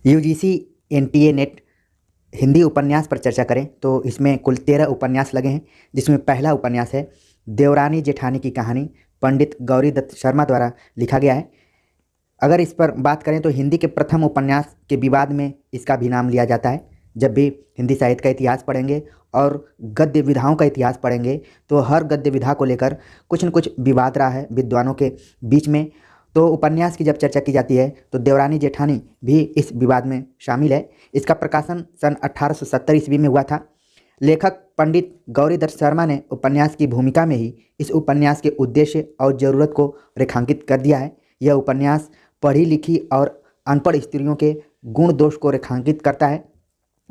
UGC NTA net Hindi उपन्यास पर चर्चा करें तो इसमें कुल 13 उपन्यास लगे हैं, जिसमें पहला उपन्यास है देवरानी जेठानी की कहानी, पंडित गौरी दत्त शर्मा द्वारा लिखा गया है। अगर इस पर बात करें तो हिंदी के प्रथम उपन्यास के विवाद में इसका भी नाम लिया जाता है। जब भी हिंदी साहित्य का इतिहास पढ़ेंगे और गद्य विधाओं का इतिहास पढ़ेंगे तो हर गद्य विधा को लेकर कुछ न कुछ विवाद रहा है विद्वानों के बीच में। तो उपन्यास की जब चर्चा की जाती है तो देवरानी जेठानी भी इस विवाद में शामिल है। इसका प्रकाशन सन 1870 ईस्वी में हुआ था। लेखक पंडित गौरीदत्त शर्मा ने उपन्यास की भूमिका में ही इस उपन्यास के उद्देश्य और ज़रूरत को रेखांकित कर दिया है। यह उपन्यास पढ़ी लिखी और अनपढ़ स्त्रियों के गुण दोष को रेखांकित करता है।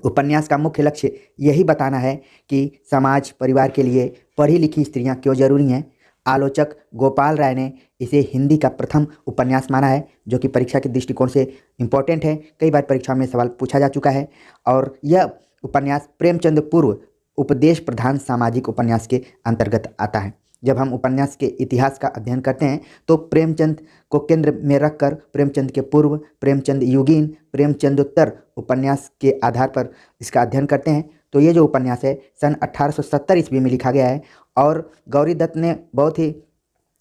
उपन्यास का मुख्य लक्ष्य यही बताना है कि समाज परिवार के लिए पढ़ी लिखी स्त्रियां क्यों जरूरी हैं। आलोचक गोपाल राय ने इसे हिंदी का प्रथम उपन्यास माना है, जो कि परीक्षा के दृष्टिकोण से इम्पोर्टेंट है। कई बार परीक्षा में सवाल पूछा जा चुका है और यह उपन्यास प्रेमचंद पूर्व उपदेश प्रधान सामाजिक उपन्यास के अंतर्गत आता है। जब हम उपन्यास के इतिहास का अध्ययन करते हैं तो प्रेमचंद को केंद्र में रखकर प्रेमचंद के पूर्व, प्रेमचंद युगीन, प्रेमचंदोत्तर उपन्यास के आधार पर इसका अध्ययन करते हैं। तो ये जो उपन्यास है सन 1870 ईस्वी में लिखा गया है और गौरी दत्त ने बहुत ही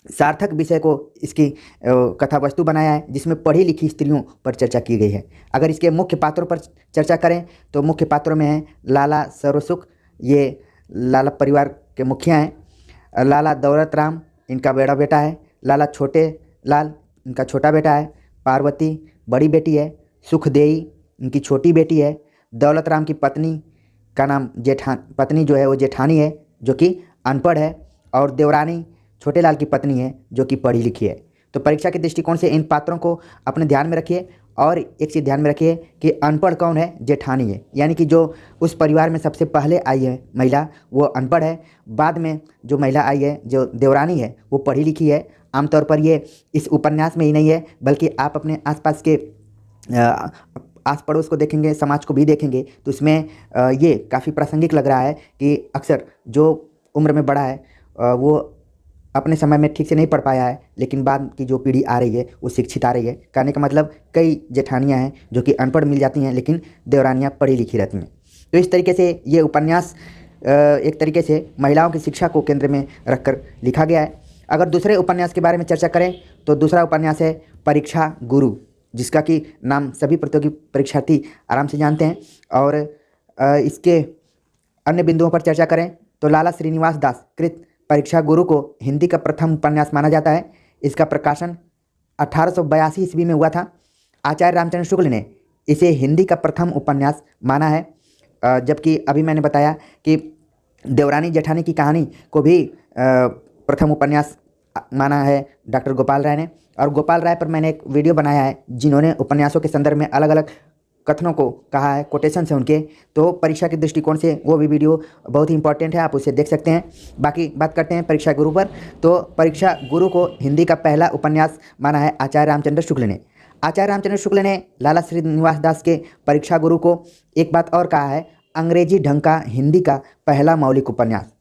सार्थक विषय को इसकी कथा वस्तु बनाया है, जिसमें पढ़ी लिखी स्त्रियों पर चर्चा की गई है। अगर इसके मुख्य पात्रों पर चर्चा करें तो मुख्य पात्रों में हैं लाला सर्वसुख, ये लाला परिवार के मुखिया हैं। लाला दौलत राम इनका बड़ा बेटा है। लाला छोटे लाल इनका छोटा बेटा है। पार्वती बड़ी बेटी है। सुखदेई इनकी छोटी बेटी है। दौलत राम की पत्नी का नाम पत्नी जो है वो जेठानी है, जो कि अनपढ़ है। और देवरानी छोटे लाल की पत्नी है, जो कि पढ़ी लिखी है। तो परीक्षा के दृष्टिकोण से इन पात्रों को अपने ध्यान में रखिए। और एक चीज़ ध्यान में रखिए कि अनपढ़ कौन है? जेठानी है, यानी कि जो उस परिवार में सबसे पहले आई है महिला वो अनपढ़ है। बाद में जो महिला आई है, जो देवरानी है, वो पढ़ी लिखी है। आमतौर पर ये इस उपन्यास में ही नहीं है, बल्कि आप अपने आसपास के आस पड़ोस को देखेंगे, समाज को भी देखेंगे, तो इसमें ये काफ़ी प्रासंगिक लग रहा है कि अक्सर जो उम्र में बड़ा है वो अपने समय में ठीक से नहीं पढ़ पाया है, लेकिन बाद की जो पीढ़ी आ रही है वो शिक्षित आ रही है। कहने का मतलब कई जेठानियाँ हैं जो कि अनपढ़ मिल जाती हैं, लेकिन देवरानियाँ पढ़ी लिखी रहती हैं। तो इस तरीके से ये उपन्यास एक तरीके से महिलाओं की शिक्षा को केंद्र में रखकर लिखा गया है। अगर दूसरे उपन्यास के बारे में चर्चा करें तो दूसरा उपन्यास है परीक्षा गुरु, जिसका कि नाम सभी प्रतियोगी परीक्षार्थी आराम से जानते हैं। और इसके अन्य बिंदुओं पर चर्चा करें तो लाला श्रीनिवास दास कृत परीक्षा गुरु को हिंदी का प्रथम उपन्यास माना जाता है। इसका प्रकाशन 1882 ईस्वी में हुआ था। आचार्य रामचंद्र शुक्ल ने इसे हिंदी का प्रथम उपन्यास माना है, जबकि अभी मैंने बताया कि देवरानी जेठानी की कहानी को भी प्रथम उपन्यास माना है डॉक्टर गोपाल राय ने। और गोपाल राय पर मैंने एक वीडियो बनाया है, जिन्होंने उपन्यासों के संदर्भ में अलग अलग कथनों को कहा है, कोटेशन से उनके। तो परीक्षा के दृष्टिकोण से वो भी वीडियो बहुत ही इंपॉर्टेंट है, आप उसे देख सकते हैं। बाकी बात करते हैं परीक्षा गुरु पर। तो परीक्षा गुरु को हिंदी का पहला उपन्यास माना है आचार्य रामचंद्र शुक्ल ने। आचार्य रामचंद्र शुक्ल ने लाला श्रीनिवास दास के परीक्षा गुरु को एक बात और कहा है, अंग्रेजी ढंग का हिंदी का पहला मौलिक उपन्यास।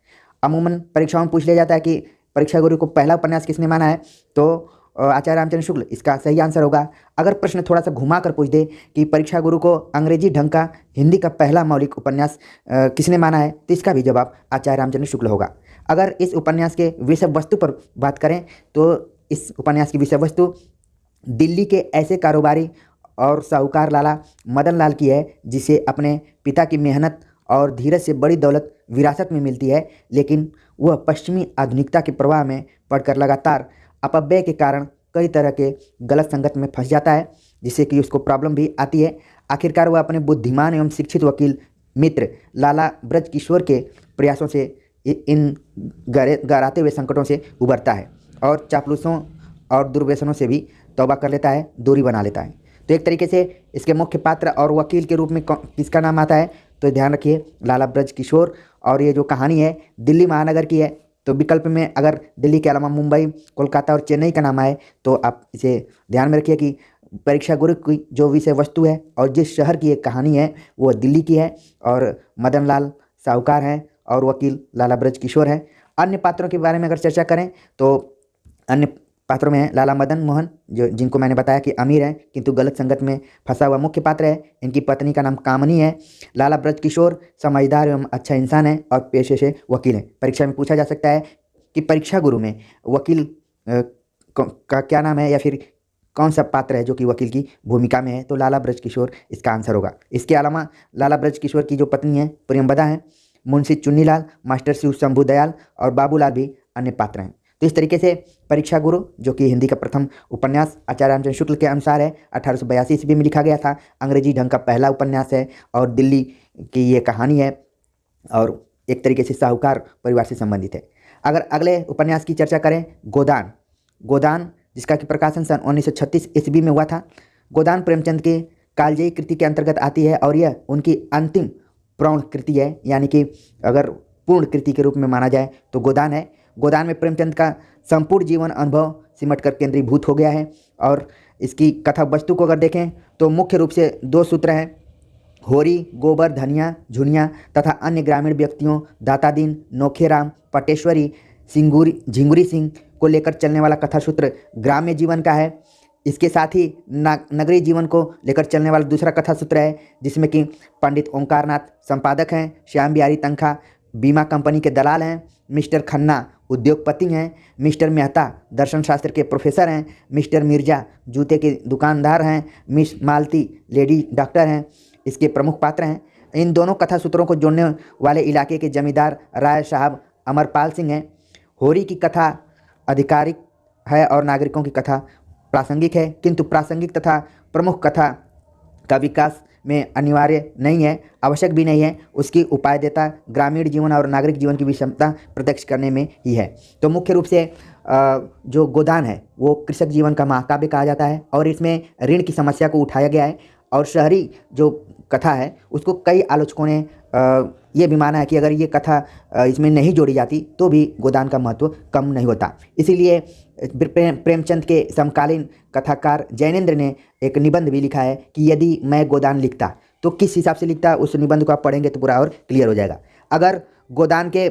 अमूमन परीक्षाओं में पूछ लिया जाता है कि परीक्षा गुरु को पहला उपन्यास किसने माना है, तो आचार्य रामचंद्र शुक्ल इसका सही आंसर होगा। अगर प्रश्न थोड़ा सा घुमा कर पूछ दे कि परीक्षा गुरु को अंग्रेजी ढंग का हिंदी का पहला मौलिक उपन्यास किसने माना है, तो इसका भी जवाब आचार्य रामचंद्र शुक्ल होगा। अगर इस उपन्यास के विषय वस्तु पर बात करें तो इस उपन्यास की विषय वस्तु दिल्ली के ऐसे कारोबारी और साहूकार लाला मदन लाल की है, जिसे अपने पिता की मेहनत और धीरज से बड़ी दौलत विरासत में मिलती है, लेकिन वह पश्चिमी आधुनिकता के प्रवाह में पड़कर लगातार अपव्यय के कारण कई तरह के गलत संगत में फंस जाता है, जिससे कि उसको प्रॉब्लम भी आती है। आखिरकार वह अपने बुद्धिमान एवं शिक्षित वकील मित्र लाला ब्रज किशोर के प्रयासों से इन गहराते हुए संकटों से उबरता है और चापलूसों और दुर्व्यसनों से भी तौबा कर लेता है, दूरी बना लेता है। तो एक तरीके से इसके मुख्य पात्र और वकील के रूप में किसका नाम आता है, तो ध्यान रखिए लाला ब्रज किशोर। और ये जो कहानी है दिल्ली महानगर की है, तो विकल्प में अगर दिल्ली के अलावा मुंबई, कोलकाता और चेन्नई का नाम आए तो आप इसे ध्यान में रखिए कि परीक्षा गुरु की जो विषय वस्तु है और जिस शहर की एक कहानी है वो दिल्ली की है, और मदन लाल साहूकार हैं और वकील लाला ब्रज किशोर हैं। अन्य पात्रों के बारे में अगर चर्चा करें तो अन्य पात्रों में है लाला मदन मोहन, जो जिनको मैंने बताया कि अमीर हैं किंतु गलत संगत में फंसा हुआ मुख्य पात्र है। इनकी पत्नी का नाम कामनी है। लाला ब्रजकिशोर समझदार एवं अच्छा इंसान है और पेशे से वकील है। परीक्षा में पूछा जा सकता है कि परीक्षा गुरु में वकील का क्या नाम है या फिर कौन सा पात्र है जो कि वकील की भूमिका में है, तो लाला ब्रजकिशोर इसका आंसर होगा। इसके अलावा लाला ब्रजकिशोर की जो पत्नी है प्रियंवदा है, मुंशी चुन्नीलाल, मास्टर शिव शंभू दयाल और बाबूलाल भी अन्य पात्र हैं। तो इस तरीके से परीक्षा गुरु, जो कि हिंदी का प्रथम उपन्यास आचार्य रामचंद्र शुक्ल के अनुसार है, 1882 ईस्वी में लिखा गया था। अंग्रेजी ढंग का पहला उपन्यास है और दिल्ली की ये कहानी है और एक तरीके से साहूकार परिवार से संबंधित है। अगर अगले उपन्यास की चर्चा करें, गोदान। गोदान जिसका कि प्रकाशन सन 1936 ईस्वी में हुआ था। गोदान प्रेमचंद के कालजयी कृति के अंतर्गत आती है और यह उनकी अंतिम प्रौढ़ कृति है, यानी कि अगर पूर्ण कृति के रूप में माना जाए तो गोदान है। गोदान में प्रेमचंद का संपूर्ण जीवन अनुभव सिमट कर केंद्रीभूत हो गया है और इसकी कथा वस्तु को अगर देखें तो मुख्य रूप से दो सूत्र हैं, होरी, गोबर, धनिया, झुनिया तथा अन्य ग्रामीण व्यक्तियों दातादीन, नोखेराम, पटेश्वरी, सिंगूरी, झिंगुरी सिंह को लेकर चलने वाला कथा सूत्र ग्राम्य जीवन का है। इसके साथ ही नगरीय जीवन को लेकर चलने वाला दूसरा कथा सूत्र है, जिसमें कि पंडित ओंकारनाथ संपादक हैं, श्याम बिहारी तनखा बीमा कंपनी के दलाल हैं, मिस्टर खन्ना उद्योगपति हैं, मिस्टर मेहता दर्शन शास्त्र के प्रोफेसर हैं, मिस्टर मिर्जा जूते के दुकानदार हैं, मिस मालती लेडी डॉक्टर हैं, इसके प्रमुख पात्र हैं। इन दोनों कथा सूत्रों को जोड़ने वाले इलाके के जमींदार राय साहब अमरपाल सिंह हैं। होरी की कथा आधिकारिक है और नागरिकों की कथा प्रासंगिक है, किंतु प्रासंगिक तथा प्रमुख कथा का विकास में अनिवार्य नहीं है, आवश्यक भी नहीं है। उसकी उपादेयता ग्रामीण जीवन और नागरिक जीवन की विषमता प्रत्यक्ष करने में ही है। तो मुख्य रूप से जो गोदान है वो कृषक जीवन का महाकाव्य कहा जाता है और इसमें ऋण की समस्या को उठाया गया है और शहरी जो कथा है उसको कई आलोचकों ने ये भी माना है कि अगर ये कथा इसमें नहीं जोड़ी जाती तो भी गोदान का महत्व कम नहीं होता। इसीलिए प्रेमचंद के समकालीन कथाकार जैनेंद्र ने एक निबंध भी लिखा है कि यदि मैं गोदान लिखता तो किस हिसाब से लिखता, उस निबंध को आप पढ़ेंगे तो पूरा और क्लियर हो जाएगा। अगर गोदान के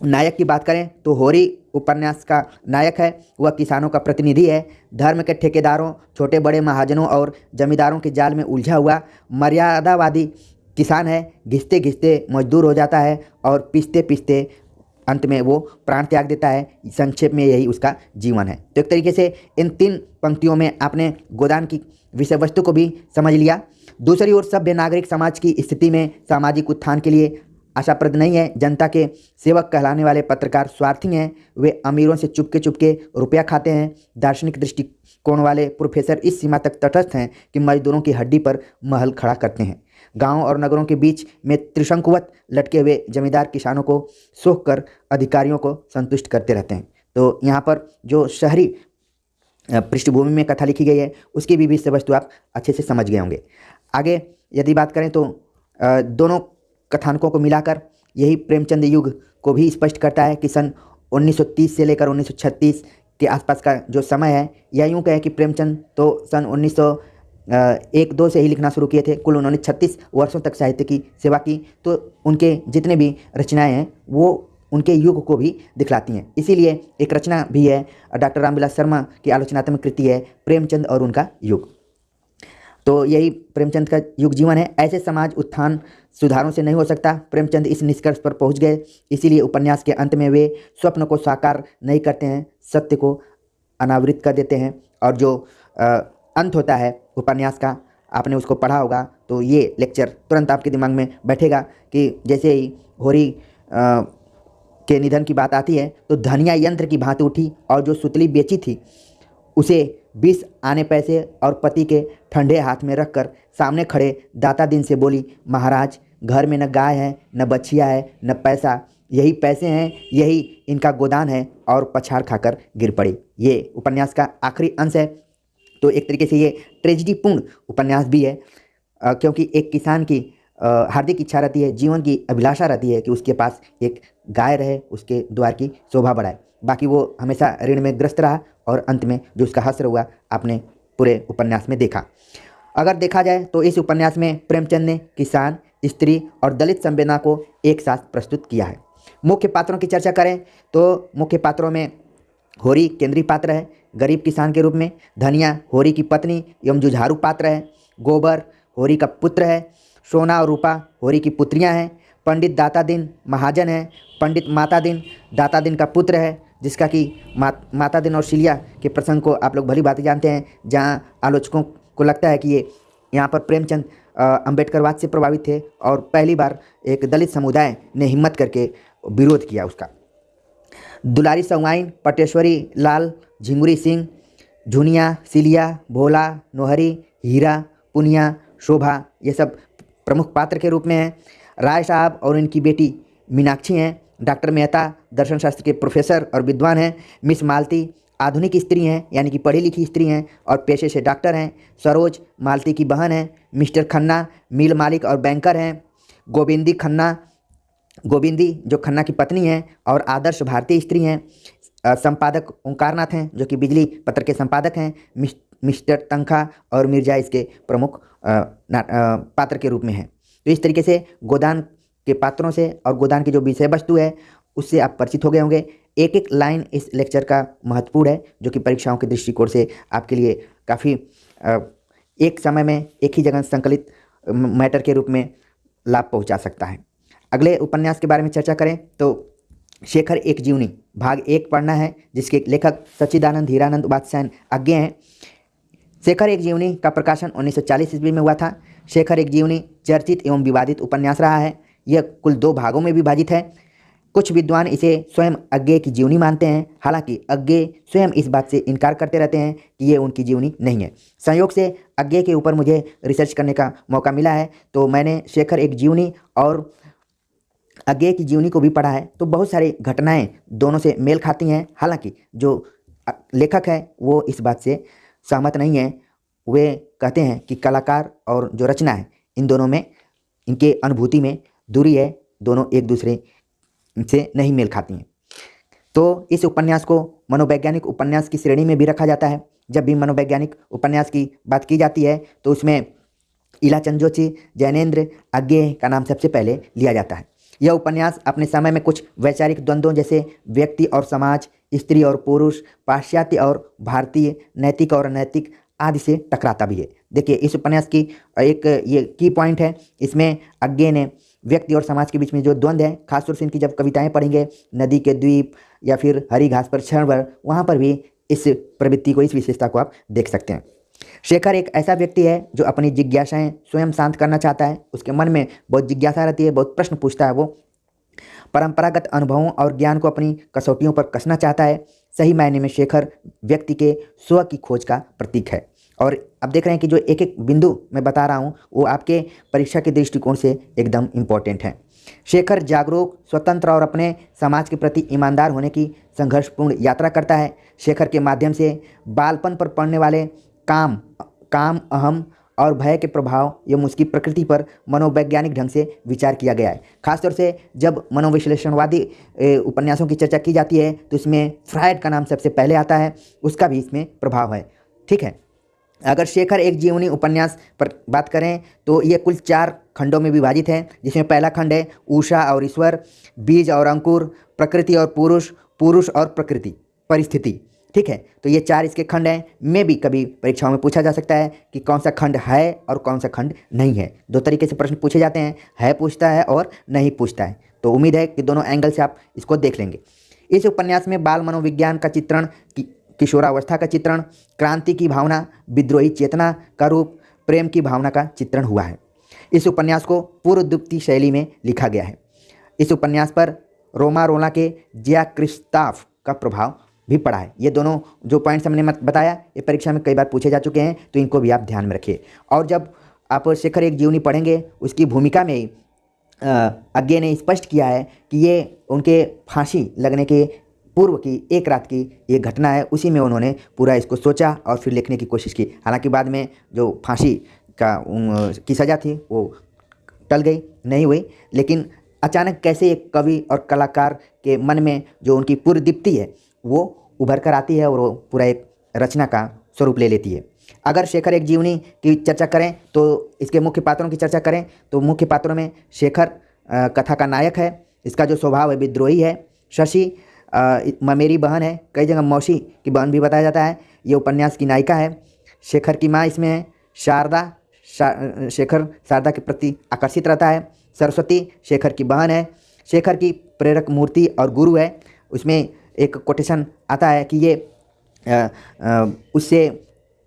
नायक की बात करें तो होरी उपन्यास का नायक है, वह किसानों का प्रतिनिधि है। धर्म के ठेकेदारों, छोटे बड़े महाजनों और जमींदारों के जाल में उलझा हुआ मर्यादावादी किसान है। घिसते घिसते मजदूर हो जाता है और पीसते पीसते अंत में वो प्राण त्याग देता है। संक्षेप में यही उसका जीवन है। तो एक तरीके से इन 3 पंक्तियों में आपने गोदान की विषय वस्तु को भी समझ लिया। दूसरी ओर सभ्य नागरिक समाज की स्थिति में सामाजिक उत्थान के लिए आशाप्रद नहीं है। जनता के सेवक कहलाने वाले पत्रकार स्वार्थी हैं, वे अमीरों से चुपके चुपके रुपया खाते हैं। दार्शनिक दृष्टिकोण वाले प्रोफेसर इस सीमा तक तटस्थ हैं कि मजदूरों की हड्डी पर महल खड़ा करते हैं। गांव और नगरों के बीच में त्रिशंकुवत लटके हुए जमींदार किसानों को सोख कर अधिकारियों को संतुष्ट करते रहते हैं। तो यहाँ पर जो शहरी पृष्ठभूमि में कथा लिखी गई है उसकी भी विषय वस्तु आप अच्छे से समझ गए होंगे। आगे यदि बात करें तो दोनों कथानकों को मिलाकर यही प्रेमचंद युग को भी स्पष्ट करता है कि सन 1930 से लेकर 1936 के आसपास का जो समय है, यह यूँ कहे कि प्रेमचंद तो सन 1901-2 से ही लिखना शुरू किए थे। कुल उन्होंने 36 वर्षों तक साहित्य की सेवा की। तो उनके जितने भी रचनाएं हैं वो उनके युग को भी दिखलाती हैं। इसीलिए एक रचना भी है डॉक्टर रामविलास शर्मा की आलोचनात्मक कृति है प्रेमचंद और उनका युग। तो यही प्रेमचंद का युग जीवन है। ऐसे समाज उत्थान सुधारों से नहीं हो सकता। प्रेमचंद इस निष्कर्ष पर पहुंच गए। इसीलिए उपन्यास के अंत में वे स्वप्न को साकार नहीं करते हैं, सत्य को अनावृत कर देते हैं। और जो अंत होता है उपन्यास का, आपने उसको पढ़ा होगा तो ये लेक्चर तुरंत आपके दिमाग में बैठेगा कि जैसे ही होरी के निधन की बात आती है तो धनिया यंत्र की भांति उठी और जो सुतली बेची थी उसे 20 आने पैसे और पति के ठंडे हाथ में रखकर सामने खड़े दाता दिन से बोली, महाराज घर में न गाय है, न बछिया है, न पैसा, यही पैसे हैं, यही इनका गोदान है, और पछाड़ खाकर गिर पड़ी। ये उपन्यास का आखिरी अंश है। तो एक तरीके से ये ट्रेजिडीपूर्ण उपन्यास भी है क्योंकि एक किसान की हार्दिक इच्छा रहती है, जीवन की अभिलाषा रहती है कि उसके पास एक गाय रहे, उसके द्वार की शोभा बढ़ाए। बाकी वो हमेशा ऋण में ग्रस्त रहा और अंत में जो उसका हश्र हुआ आपने पूरे उपन्यास में देखा। अगर देखा जाए तो इस उपन्यास में प्रेमचंद ने किसान, स्त्री और दलित संवेदना को एक साथ प्रस्तुत किया है। मुख्य पात्रों की चर्चा करें तो मुख्य पात्रों में होरी केंद्रीय पात्र है गरीब किसान के रूप में। धनिया होरी की पत्नी एवं जुझारू पात्र है। गोबर होरी का पुत्र है। सोना और रूपा होरी की पुत्रियां हैं। पंडित दाता दिन महाजन है। पंडित माता दिन दाता दिन का पुत्र है, जिसका कि माता दिन और शिलिया के प्रसंग को आप लोग भली भांति जानते हैं, जहाँ आलोचकों को लगता है कि ये यहाँ पर प्रेमचंद अम्बेडकरवाद से प्रभावित थे और पहली बार एक दलित समुदाय ने हिम्मत करके विरोध किया उसका। दुलारी सवाइन पटेश्वरी लाल झिंगुरी सिंह झुनिया सिलिया भोला नोहरी हीरा पुनिया शोभा ये सब प्रमुख पात्र के रूप में हैं। राय साहब और इनकी बेटी मीनाक्षी हैं। डॉक्टर मेहता दर्शन शास्त्र के प्रोफेसर और विद्वान हैं। मिस मालती आधुनिक स्त्री हैं, यानी कि पढ़ी लिखी स्त्री हैं और पेशे से डॉक्टर हैं। सरोज मालती की बहन है। मिस्टर खन्ना मिल मालिक और बैंकर हैं। गोविंदी जो खन्ना की पत्नी हैं और आदर्श भारतीय स्त्री हैं। संपादक ओंकारनाथ हैं जो कि बिजली पत्र के संपादक हैं। मिस्टर तंखा और मिर्जा इसके प्रमुख पात्र के रूप में हैं। तो इस तरीके से गोदान के पात्रों से और गोदान की जो विषय वस्तु है उससे आप परिचित हो गए होंगे। एक एक लाइन इस लेक्चर का महत्वपूर्ण है, जो कि परीक्षाओं के दृष्टिकोण से आपके लिए काफ़ी एक समय में एक ही जगह संकलित मैटर के रूप में लाभ पहुंचा सकता है। अगले उपन्यास के बारे में चर्चा करें तो शेखर एक जीवनी भाग 1 पढ़ना है, जिसके लेखक सच्चिदानंद हीरानंद उपाध्याय आज्ञे हैं। शेखर एक जीवनी का प्रकाशन 1940 ईस्वी में हुआ था। शेखर एक जीवनी चर्चित एवं विवादित उपन्यास रहा है। यह कुल 2 भागों में विभाजित है। कुछ विद्वान इसे स्वयं अज्ञे की जीवनी मानते हैं, हालांकि अज्ञे स्वयं इस बात से इनकार करते रहते हैं कि ये उनकी जीवनी नहीं है। संयोग से अज्ञे के ऊपर मुझे रिसर्च करने का मौका मिला है, तो मैंने शेखर एक जीवनी और अज्ञे की जीवनी को भी पढ़ा है। तो बहुत सारी घटनाएं दोनों से मेल खाती हैं, हालांकि जो लेखक है वो इस बात से सहमत नहीं है। वे कहते हैं कि कलाकार और जो रचना है इन दोनों में, इनके अनुभूति में दूरी है, दोनों एक दूसरे से नहीं मेल खाती हैं। तो इस उपन्यास को मनोवैज्ञानिक उपन्यास की श्रेणी में भी रखा जाता है। जब भी मनोवैज्ञानिक उपन्यास की बात की जाती है तो उसमें इला चंद्रोची जैनेन्द्र अज्ञे का नाम सबसे पहले लिया जाता है। यह उपन्यास अपने समय में कुछ वैचारिक द्वंद्वों जैसे व्यक्ति और समाज, स्त्री और पुरुष, पाश्चात्य और भारतीय, नैतिक और अनैतिक आदि से टकराता भी है। देखिए इस उपन्यास की एक ये की पॉइंट है, इसमें अज्ञे ने व्यक्ति और समाज के बीच में जो द्वंद्व है, खासतौर से इनकी जब कविताएं पढ़ेंगे, नदी के द्वीप या फिर हरी घास पर क्षणभर, वहाँ पर भी इस प्रवृत्ति को, इस विशेषता को आप देख सकते हैं। शेखर एक ऐसा व्यक्ति है जो अपनी जिज्ञासाएं स्वयं शांत करना चाहता है। उसके मन में बहुत जिज्ञासा रहती है, बहुत प्रश्न पूछता है। वो परंपरागत अनुभवों और ज्ञान को अपनी कसौटियों पर कसना चाहता है। सही मायने में शेखर व्यक्ति के स्व की खोज का प्रतीक है। और अब देख रहे हैं कि जो एक एक बिंदु मैं बता रहा हूँ वो आपके परीक्षा के दृष्टिकोण से एकदम इम्पोर्टेंट है। शेखर जागरूक, स्वतंत्र और अपने समाज के प्रति ईमानदार होने की संघर्षपूर्ण यात्रा करता है। शेखर के माध्यम से बालपन पर पड़ने वाले काम अहम और भय के प्रभाव एवं उसकी प्रकृति पर मनोवैज्ञानिक ढंग से विचार किया गया है। खासतौर से जब मनोविश्लेषणवादी उपन्यासों की चर्चा की जाती है तो इसमें फ्रायड का नाम सबसे पहले आता है, उसका भी इसमें प्रभाव है। ठीक है, अगर शेखर एक जीवनी उपन्यास पर बात करें तो ये कुल 4 खंडों में विभाजित है, जिसमें पहला खंड है उषा और ईश्वर, बीज और अंकुर, प्रकृति और पुरुष, पुरुष और प्रकृति परिस्थिति। ठीक है, तो ये 4 इसके खंड हैं। में भी कभी परीक्षाओं में पूछा जा सकता है कि कौन सा खंड है और कौन सा खंड नहीं है। 2 तरीके से प्रश्न पूछे जाते हैं, है पूछता है और नहीं पूछता है। तो उम्मीद है कि दोनों एंगल से आप इसको देख लेंगे। इस उपन्यास में बाल मनोविज्ञान का चित्रण, किशोरावस्था का चित्रण, क्रांति की भावना, विद्रोही चेतना का रूप, प्रेम की भावना का चित्रण हुआ है। इस उपन्यास को पूर्वोक्ति शैली में लिखा गया है। इस उपन्यास पर रोमा रोला के जिया क्रिस्ताफ का प्रभाव भी पड़ा है। ये दोनों जो पॉइंट्स हमने बताया ये परीक्षा में कई बार पूछे जा चुके हैं, तो इनको भी आप ध्यान में रखिए। और जब आप शेखर एक जीवनी पढ़ेंगे उसकी भूमिका में अज्ञे ने स्पष्ट किया है कि ये उनके फांसी लगने के पूर्व की एक रात की ये घटना है, उसी में उन्होंने पूरा इसको सोचा और फिर लिखने की कोशिश की। हालांकि बाद में जो फांसी की सज़ा थी वो टल गई, नहीं हुई, लेकिन अचानक कैसे एक कवि और कलाकार के मन में जो उनकी पूर्व दीप्ति है वो उभर कर आती है और वो पूरा एक रचना का स्वरूप ले लेती है। अगर शेखर एक जीवनी की चर्चा करें तो इसके मुख्य पात्रों की चर्चा करें तो मुख्य पात्रों में शेखर कथा का नायक है। इसका जो स्वभाव है विद्रोही है। शशि मेरी बहन है, कई जगह मौसी की बहन भी बताया जाता है। ये उपन्यास की नायिका है। शेखर की माँ इसमें है शारदा। शेखर शारदा के प्रति आकर्षित रहता है। सरस्वती शेखर की बहन है। शेखर की प्रेरक मूर्ति और गुरु है। उसमें एक कोटेशन आता है कि ये उससे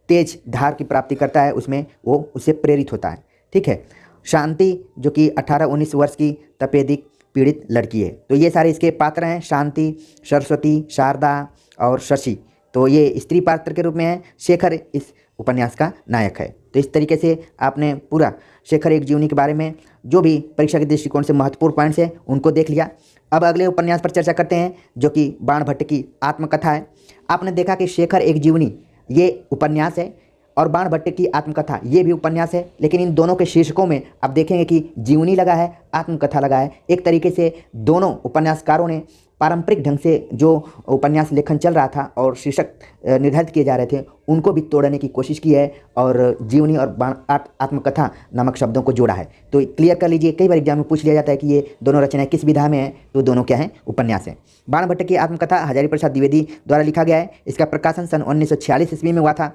तेज धार की प्राप्ति करता है, उसमें वो उससे प्रेरित होता है। ठीक है। शांति जो कि 18-19 वर्ष की तपेदिक पीड़ित लड़की है। तो ये सारे इसके पात्र हैं, शांति, सरस्वती, शारदा और शशि। तो ये स्त्री पात्र के रूप में है। शेखर इस उपन्यास का नायक है। तो इस तरीके से आपने पूरा शेखर एक जीवनी के बारे में जो भी परीक्षा के दृष्टिकोण से महत्वपूर्ण पॉइंट्स है उनको देख लिया। अब अगले उपन्यास पर चर्चा करते हैं जो कि बाणभट्ट की आत्मकथा है। आपने देखा कि शेखर एक जीवनी ये उपन्यास है और बाणभट्ट की आत्मकथा ये भी उपन्यास है, लेकिन इन दोनों के शीर्षकों में आप देखेंगे कि जीवनी लगा है, आत्मकथा लगा है। एक तरीके से दोनों उपन्यासकारों ने पारंपरिक ढंग से जो उपन्यास लेखन चल रहा था और शीर्षक निर्धारित किए जा रहे थे उनको भी तोड़ने की कोशिश की है और जीवनी और आत्मकथा नामक शब्दों को जोड़ा है। तो क्लियर कर लीजिए, कई बार एग्जाम में पूछ लिया जाता है कि ये दोनों रचनाएं किस विधा में हैं, तो दोनों क्या हैं, उपन्यास हैं। बाणभट्ट की आत्मकथा हजारी प्रसाद द्विवेदी द्वारा लिखा गया है। इसका प्रकाशन सन 1946 ईस्वी में हुआ था।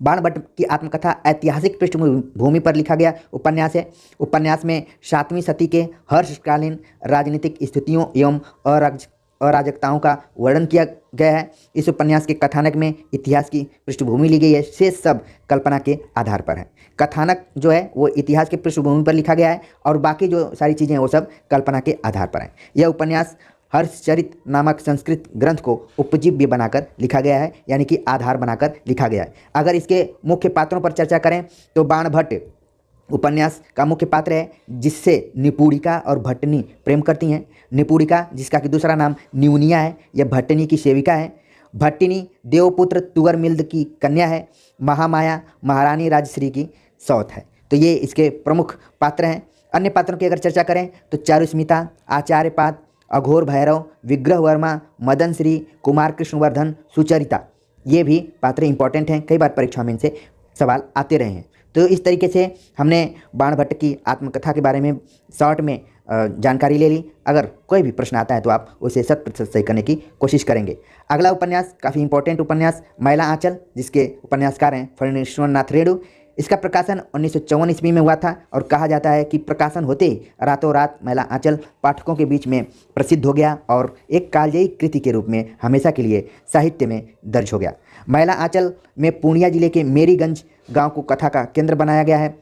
बाणभट्ट की आत्मकथा ऐतिहासिक पृष्ठभूमि पर लिखा गया उपन्यास है। उपन्यास में 7वीं सदी के हर्षकालीन राजनीतिक स्थितियों एवं अराजकताओं का वर्णन किया गया है। इस उपन्यास के कथानक में इतिहास की पृष्ठभूमि ली गई है, शेष सब कल्पना के आधार पर है। कथानक जो है वो इतिहास की पृष्ठभूमि पर लिखा गया है और बाकी जो सारी चीज़ें हैं वो सब कल्पना के आधार पर है। यह उपन्यास हर्षचरित नामक संस्कृत ग्रंथ को उपजीव्य बनाकर लिखा गया है, यानी कि आधार बनाकर लिखा गया है। अगर इसके मुख्य पात्रों पर चर्चा करें तो बाणभट्ट उपन्यास का मुख्य पात्र है जिससे निपुणिका और भट्टनी प्रेम करती हैं। निपुणिका जिसका कि दूसरा नाम न्यूनिया है, यह भट्टनी की सेविका है। भट्टिनी देवपुत्र तुगरमिल्द की कन्या है। महामाया महारानी राजश्री की सौत है। तो ये इसके प्रमुख पात्र हैं। अन्य पात्रों की अगर चर्चा करें तो चारुस्मिता, आचार्यपाद, अघोर भैरव, विग्रह वर्मा, मदन श्री, कुमार कृष्णवर्धन, सुचरिता, ये भी पात्र इंपॉर्टेंट हैं। कई बार परीक्षा में इनसे सवाल आते रहे हैं। तो इस तरीके से हमने बाणभट्ट की आत्मकथा के बारे में शॉर्ट में जानकारी ले ली। अगर कोई भी प्रश्न आता है तो आप उसे 100% सही करने की कोशिश करेंगे। अगला उपन्यास काफ़ी इंपॉर्टेंट उपन्यास मैला आंचल, जिसके उपन्यासकार हैं फणीश्वर नाथ रेणु। इसका प्रकाशन 1954 ईस्वी में हुआ था और कहा जाता है कि प्रकाशन होते ही रातों रात मैला आंचल पाठकों के बीच में प्रसिद्ध हो गया और एक कालजयी कृति के रूप में हमेशा के लिए साहित्य में दर्ज हो गया। मैला आंचल में पूर्णिया जिले के मेरीगंज गांव को कथा का केंद्र बनाया गया है।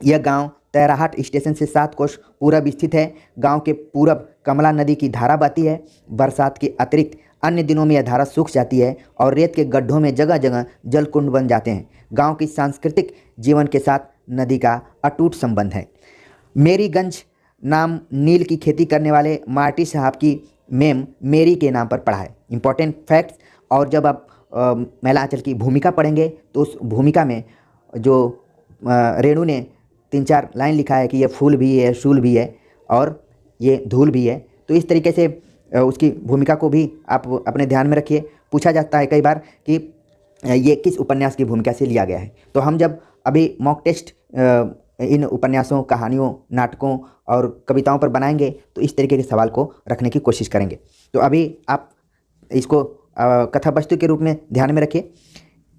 यह गांव तैराहाट स्टेशन से 7 कोस पूरब स्थित है। गांव के पूरब कमला नदी की धारा बहती है। बरसात के अतिरिक्त अन्य दिनों में यह धारा सूख जाती है और रेत के गड्ढों में जगह जगह जलकुंड बन जाते हैं। गांव की सांस्कृतिक जीवन के साथ नदी का अटूट संबंध है। मेरीगंज नाम नील की खेती करने वाले मार्टी साहब की मेम मेरी के नाम पर पड़ा है। Important facts. और जब आप मैला आंचल की भूमिका पढ़ेंगे तो उस भूमिका में जो रेणु ने 3-4 लाइन लिखा है कि ये फूल भी है, शूल भी है और ये धूल भी है। तो इस तरीके से उसकी भूमिका को भी आप अपने ध्यान में रखिए। पूछा जाता है कई बार कि ये किस उपन्यास की भूमिका से लिया गया है। तो हम जब अभी मॉक टेस्ट इन उपन्यासों, कहानियों, नाटकों और कविताओं पर बनाएंगे तो इस तरीके के सवाल को रखने की कोशिश करेंगे। तो अभी आप इसको कथा वस्तु के रूप में ध्यान में रखिए।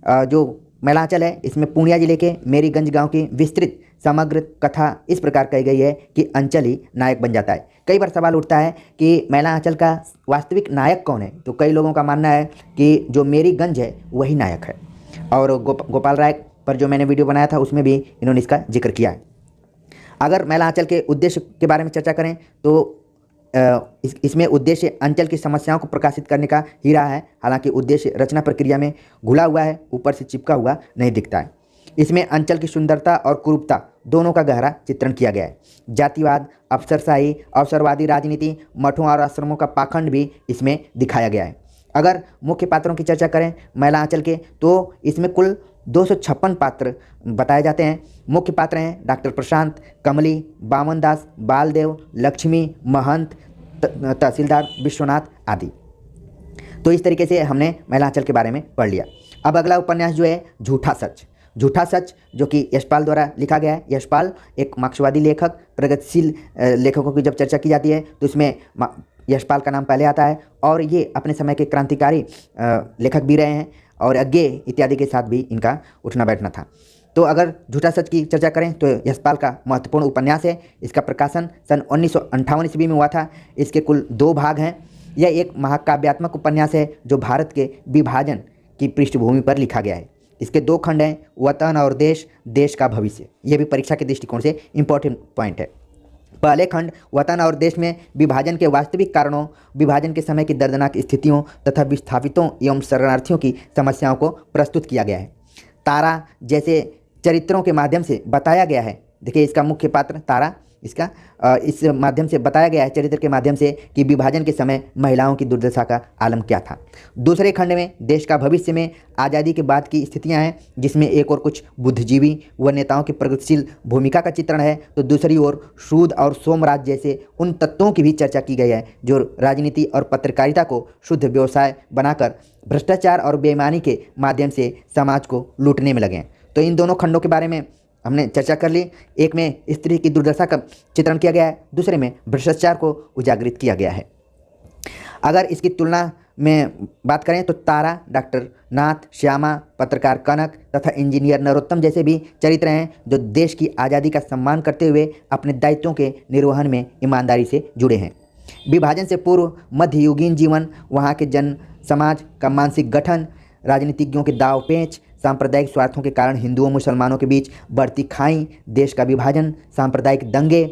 जो मैला आंचल है इसमें पूर्णिया जिले के मेरीगंज गांव की विस्तृत समग्र कथा इस प्रकार कही गई है कि अंचल ही नायक बन जाता है। कई बार सवाल उठता है कि मैला आंचल का वास्तविक नायक कौन है, तो कई लोगों का मानना है कि जो मेरीगंज है वही नायक है। और गोपाल राय पर जो मैंने वीडियो बनाया था उसमें भी इन्होंने इसका जिक्र किया है। अगर मैला आंचल के उद्देश्य के बारे में चर्चा करें तो इसमें उद्देश्य अंचल की समस्याओं को प्रकाशित करने का ही रहा है। हालांकि उद्देश्य रचना प्रक्रिया में घुला हुआ है, ऊपर से चिपका हुआ नहीं दिखता है। इसमें अंचल की सुंदरता और कुरूपता दोनों का गहरा चित्रण किया गया है। जातिवाद, अफसरशाही, अवसरवादी राजनीति, मठों और आश्रमों का पाखंड भी इसमें दिखाया गया है। अगर मुख्य पात्रों की चर्चा करें मैला आंचल के तो इसमें कुल 256 पात्र बताए जाते हैं। मुख्य पात्र हैं डॉक्टर प्रशांत, कमली, बामन दास, बालदेव, लक्ष्मी, महंत, तहसीलदार विश्वनाथ आदि। तो इस तरीके से हमने मैला आंचल के बारे में पढ़ लिया। अब अगला उपन्यास जो है झूठा सच। झूठा सच जो कि यशपाल द्वारा लिखा गया है। यशपाल एक मार्क्सवादी लेखक, प्रगतिशील लेखकों की जब चर्चा की जाती है तो इसमें यशपाल का नाम पहले आता है और ये अपने समय के क्रांतिकारी लेखक भी रहे हैं और अज्ञे इत्यादि के साथ भी इनका उठना बैठना था। तो अगर झूठा सच की चर्चा करें तो यशपाल का महत्वपूर्ण उपन्यास है। इसका प्रकाशन सन 1958 ईस्वी में हुआ था। इसके कुल 2 भाग हैं। यह एक महाकाव्यात्मक उपन्यास है जो भारत के विभाजन की पृष्ठभूमि पर लिखा गया है। इसके 2 खंड हैं, वतन और देश, देश का भविष्य। यह भी परीक्षा के दृष्टिकोण से इम्पोर्टेंट पॉइंट है। पहले खंड वतन और देश में विभाजन के वास्तविक कारणों, विभाजन के समय की दर्दनाक स्थितियों तथा विस्थापितों एवं शरणार्थियों की समस्याओं को प्रस्तुत किया गया है। तारा जैसे चरित्रों के माध्यम से बताया गया है। देखिए, इसका मुख्य पात्र तारा, इसका इस माध्यम से बताया गया है, चरित्र के माध्यम से, कि विभाजन के समय महिलाओं की दुर्दशा का आलम क्या था। दूसरे खंड में देश का भविष्य में आज़ादी के बाद की स्थितियां हैं, जिसमें एक और कुछ बुद्धिजीवी व नेताओं की प्रगतिशील भूमिका का चित्रण है, तो दूसरी ओर सूद और सोमराज जैसे उन तत्वों की भी चर्चा की गई है जो राजनीति और पत्रकारिता को शुद्ध व्यवसाय बनाकर भ्रष्टाचार और बेईमानी के माध्यम से समाज को लूटने में लगे हैं। तो इन दोनों खंडों के बारे में हमने चर्चा कर ली। एक में स्त्री की दुर्दशा का चित्रण किया गया है, दूसरे में भ्रष्टाचार को उजागरित किया गया है। अगर इसकी तुलना में बात करें तो तारा, डॉक्टर नाथ, श्यामा, पत्रकार कनक तथा इंजीनियर नरोत्तम जैसे भी चरित्र हैं जो देश की आज़ादी का सम्मान करते हुए अपने दायित्वों के निर्वहन में ईमानदारी से जुड़े हैं। विभाजन से पूर्व मध्ययुगीन जीवन, वहाँ के जन समाज का मानसिक गठन, राजनीतिज्ञों के दाव पेच, सांप्रदायिक स्वार्थों के कारण हिंदुओं मुसलमानों के बीच बढ़ती खाई, देश का विभाजन, सांप्रदायिक दंगे,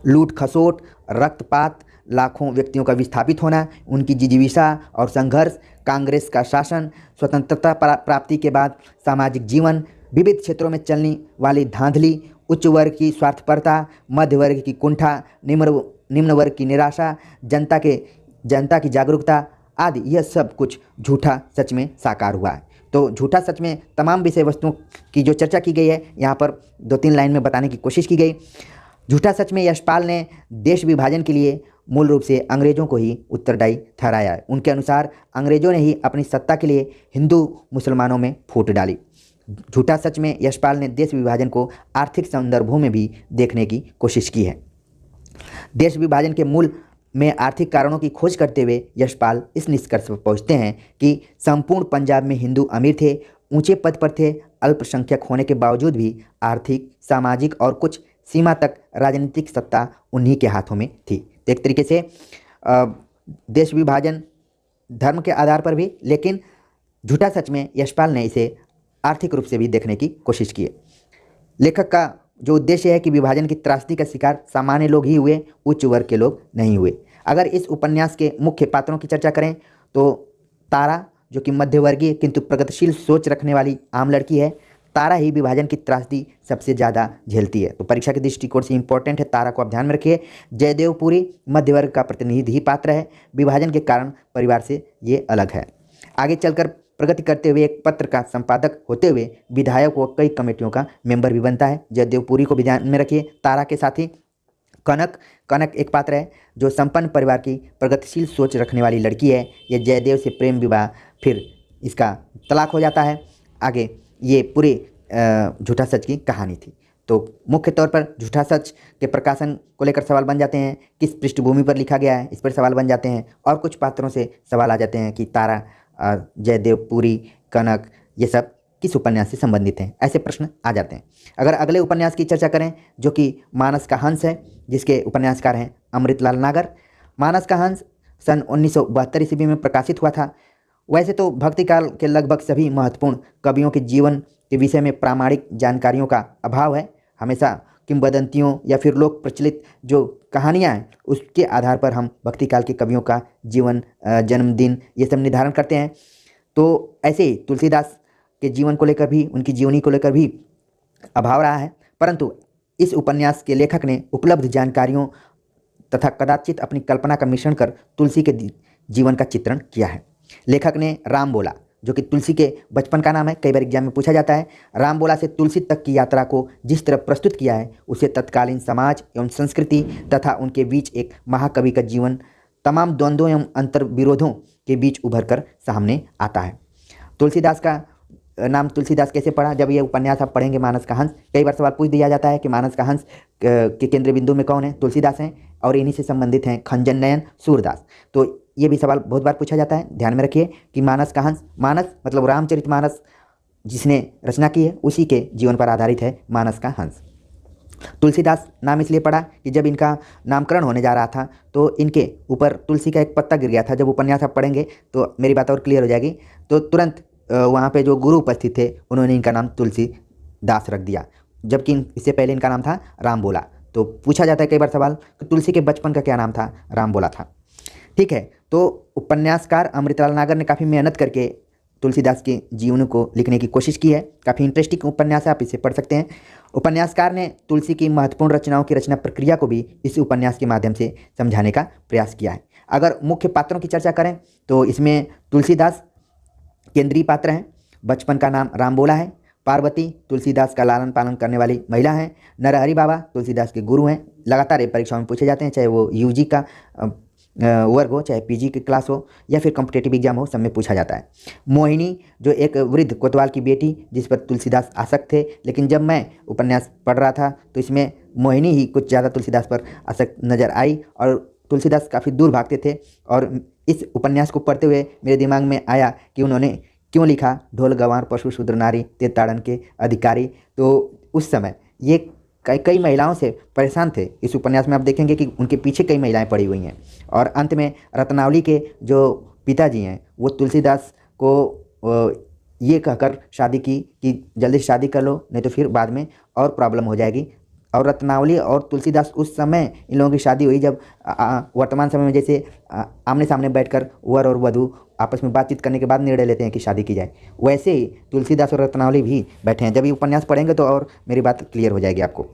लूट खसोट, रक्तपात, लाखों व्यक्तियों का विस्थापित होना, उनकी जिजीविका और संघर्ष, कांग्रेस का शासन, स्वतंत्रता प्राप्ति के बाद सामाजिक जीवन, विविध क्षेत्रों में चलने वाली धांधली, उच्च वर्ग की स्वार्थपरता, मध्य वर्ग की कुंठा, निम्न वर्ग की निराशा, जनता की जागरूकता आदि, यह सब कुछ झूठा सच में साकार हुआ है। तो झूठा सच में तमाम विषय वस्तुओं की जो चर्चा की गई है, यहाँ पर 2-3 लाइन में बताने की कोशिश की गई। झूठा सच में यशपाल ने देश विभाजन के लिए मूल रूप से अंग्रेज़ों को ही उत्तरदायी ठहराया है। उनके अनुसार अंग्रेज़ों ने ही अपनी सत्ता के लिए हिंदू मुसलमानों में फूट डाली। झूठा सच में यशपाल ने देश विभाजन को आर्थिक संदर्भों में भी देखने की कोशिश की है। देश विभाजन के मूल में आर्थिक कारणों की खोज करते हुए यशपाल इस निष्कर्ष पर पहुंचते हैं कि संपूर्ण पंजाब में हिंदू अमीर थे, ऊंचे पद पर थे, अल्पसंख्यक होने के बावजूद भी आर्थिक, सामाजिक और कुछ सीमा तक राजनीतिक सत्ता उन्हीं के हाथों में थी। तो एक तरीके से देश विभाजन धर्म के आधार पर भी, लेकिन झूठा सच में यशपाल ने इसे आर्थिक रूप से भी देखने की कोशिश की है। लेखक का जो उद्देश्य है कि विभाजन की त्रासदी का शिकार सामान्य लोग ही हुए, उच्च वर्ग के लोग नहीं हुए। अगर इस उपन्यास के मुख्य पात्रों की चर्चा करें तो तारा, जो कि मध्यवर्गीय किंतु प्रगतिशील सोच रखने वाली आम लड़की है, तारा ही विभाजन की त्रासदी सबसे ज़्यादा झेलती है। तो परीक्षा के दृष्टिकोण से इंपॉर्टेंट है, तारा को आप ध्यान में रखिए। जयदेव पुरी मध्यवर्ग का प्रतिनिधि ही पात्र है, विभाजन के कारण परिवार से ये अलग है। आगे चलकर प्रगति करते हुए एक पत्र का संपादक होते हुए विधायक व कई कमेटियों का मेंबर भी बनता है। जयदेव पुरी को भी ध्यान में रखिए। तारा के साथ ही कनक एक पात्र है जो संपन्न परिवार की प्रगतिशील सोच रखने वाली लड़की है। ये जयदेव से प्रेम विवाह, फिर इसका तलाक हो जाता है। आगे ये पूरे झूठा सच की कहानी थी। तो मुख्य तौर पर झूठा सच के प्रकाशन को लेकर सवाल बन जाते हैं, किस पृष्ठभूमि पर लिखा गया है इस पर सवाल बन जाते हैं, और कुछ पात्रों से सवाल आ जाते हैं कि तारा, जयदेव पुरी, कनक, ये सब किस उपन्यास से संबंधित हैं, ऐसे प्रश्न आ जाते हैं। अगर अगले उपन्यास की चर्चा करें जो कि मानस का हंस है, जिसके उपन्यासकार हैं अमृतलाल नागर। मानस का हंस सन 1972 ईस्वी में प्रकाशित हुआ था। वैसे तो भक्तिकाल के लगभग सभी महत्वपूर्ण कवियों के जीवन के विषय में प्रामाणिक जानकारियों का अभाव है। हमेशा किंवदंतियों या फिर लोक प्रचलित जो कहानियाँ हैं उसके आधार पर हम भक्तिकाल के कवियों का जीवन, जन्मदिन, ये सब निर्धारण करते हैं। तो ऐसे ही तुलसीदास के जीवन को लेकर भी, उनकी जीवनी को लेकर भी अभाव रहा है, परंतु इस उपन्यास के लेखक ने उपलब्ध जानकारियों तथा कदाचित अपनी कल्पना का मिश्रण कर तुलसी के जीवन का चित्रण किया है। लेखक ने राम बोला, जो कि तुलसी के बचपन का नाम है, कई बार एग्जाम में पूछा जाता है, राम बोला से तुलसी तक की यात्रा को जिस तरह प्रस्तुत किया है उसे तत्कालीन समाज एवं संस्कृति तथा उनके बीच एक महाकवि का जीवन तमाम द्वंद्वों एवं अंतर विरोधों के बीच उभर कर सामने आता है। तुलसीदास का नाम तुलसीदास कैसे पड़ा? जब ये उपन्यास आप पढ़ेंगे मानस का हंस, कई बार सवाल पूछ दिया जाता है कि मानस का हंस के केंद्र बिंदु में कौन है? तुलसीदास हैं, और इन्हीं से संबंधित हैं खंजन नयन सूरदास। तो ये भी सवाल बहुत बार पूछा जाता है, ध्यान में रखिए कि मानस का हंस, मानस मतलब रामचरितमानस जिसने रचना की है उसी के जीवन पर आधारित है मानस का हंस। तुलसीदास नाम इसलिए पड़ा कि जब इनका नामकरण होने जा रहा था तो इनके ऊपर तुलसी का एक पत्ता गिर गया था। जब उपन्यास आप पढ़ेंगे तो मेरी बात और क्लियर हो जाएगी। तो तुरंत वहाँ पे जो गुरु उपस्थित थे उन्होंने इनका नाम तुलसीदास रख दिया, जबकि इससे पहले इनका नाम था रामबोला। तो पूछा जाता है कई बार सवाल कि तुलसी के बचपन का क्या नाम था? रामबोला था। ठीक है, तो उपन्यासकार अमृतलाल नागर ने काफ़ी मेहनत करके तुलसीदास के जीवन को लिखने की कोशिश की है। काफ़ी इंटरेस्टिंग उपन्यास है, आप इसे पढ़ सकते हैं। उपन्यासकार ने तुलसी की महत्वपूर्ण रचनाओं की रचना प्रक्रिया को भी इस उपन्यास के माध्यम से समझाने का प्रयास किया है। अगर मुख्य पात्रों की चर्चा करें तो इसमें तुलसीदास केंद्रीय पात्र हैं। बचपन का नाम रामबोला है। पार्वती तुलसीदास का लालन पालन करने वाली महिला हैं। नरहरि बाबा तुलसीदास के गुरु हैं। लगातार ये परीक्षाओं में पूछे जाते हैं, चाहे वो यूजी का वर्ग हो, चाहे पीजी की क्लास हो, या फिर कॉम्पिटेटिव एग्जाम हो, सब में पूछा जाता है। मोहिनी जो एक वृद्ध कोतवाल की बेटी जिस पर तुलसीदास आसक्त थे, लेकिन जब मैं उपन्यास पढ़ रहा था तो इसमें मोहिनी ही कुछ ज़्यादा तुलसीदास पर आसक्त नज़र आई और तुलसीदास काफ़ी दूर भागते थे। और इस उपन्यास को पढ़ते हुए मेरे दिमाग में आया कि उन्होंने क्यों लिखा ढोल गंवार पशु शूद्र नारी ते ताड़न के अधिकारी। तो उस समय ये कई महिलाओं से परेशान थे। इस उपन्यास में आप देखेंगे कि उनके पीछे कई महिलाएं पड़ी हुई हैं। और अंत में रत्नावली के जो पिताजी हैं वो तुलसीदास को ये कहकर शादी की कि जल्दी से शादी कर लो, नहीं तो फिर बाद में और प्रॉब्लम हो जाएगी। और रत्नावली और तुलसीदास उस समय इन लोगों की शादी हुई जब वर्तमान समय में जैसे आमने सामने बैठकर वर और वधू आपस में बातचीत करने के बाद निर्णय लेते हैं कि शादी की जाए, वैसे ही तुलसीदास और रत्नावली भी बैठे हैं। जब ये उपन्यास पढ़ेंगे तो और मेरी बात क्लियर हो जाएगी आपको।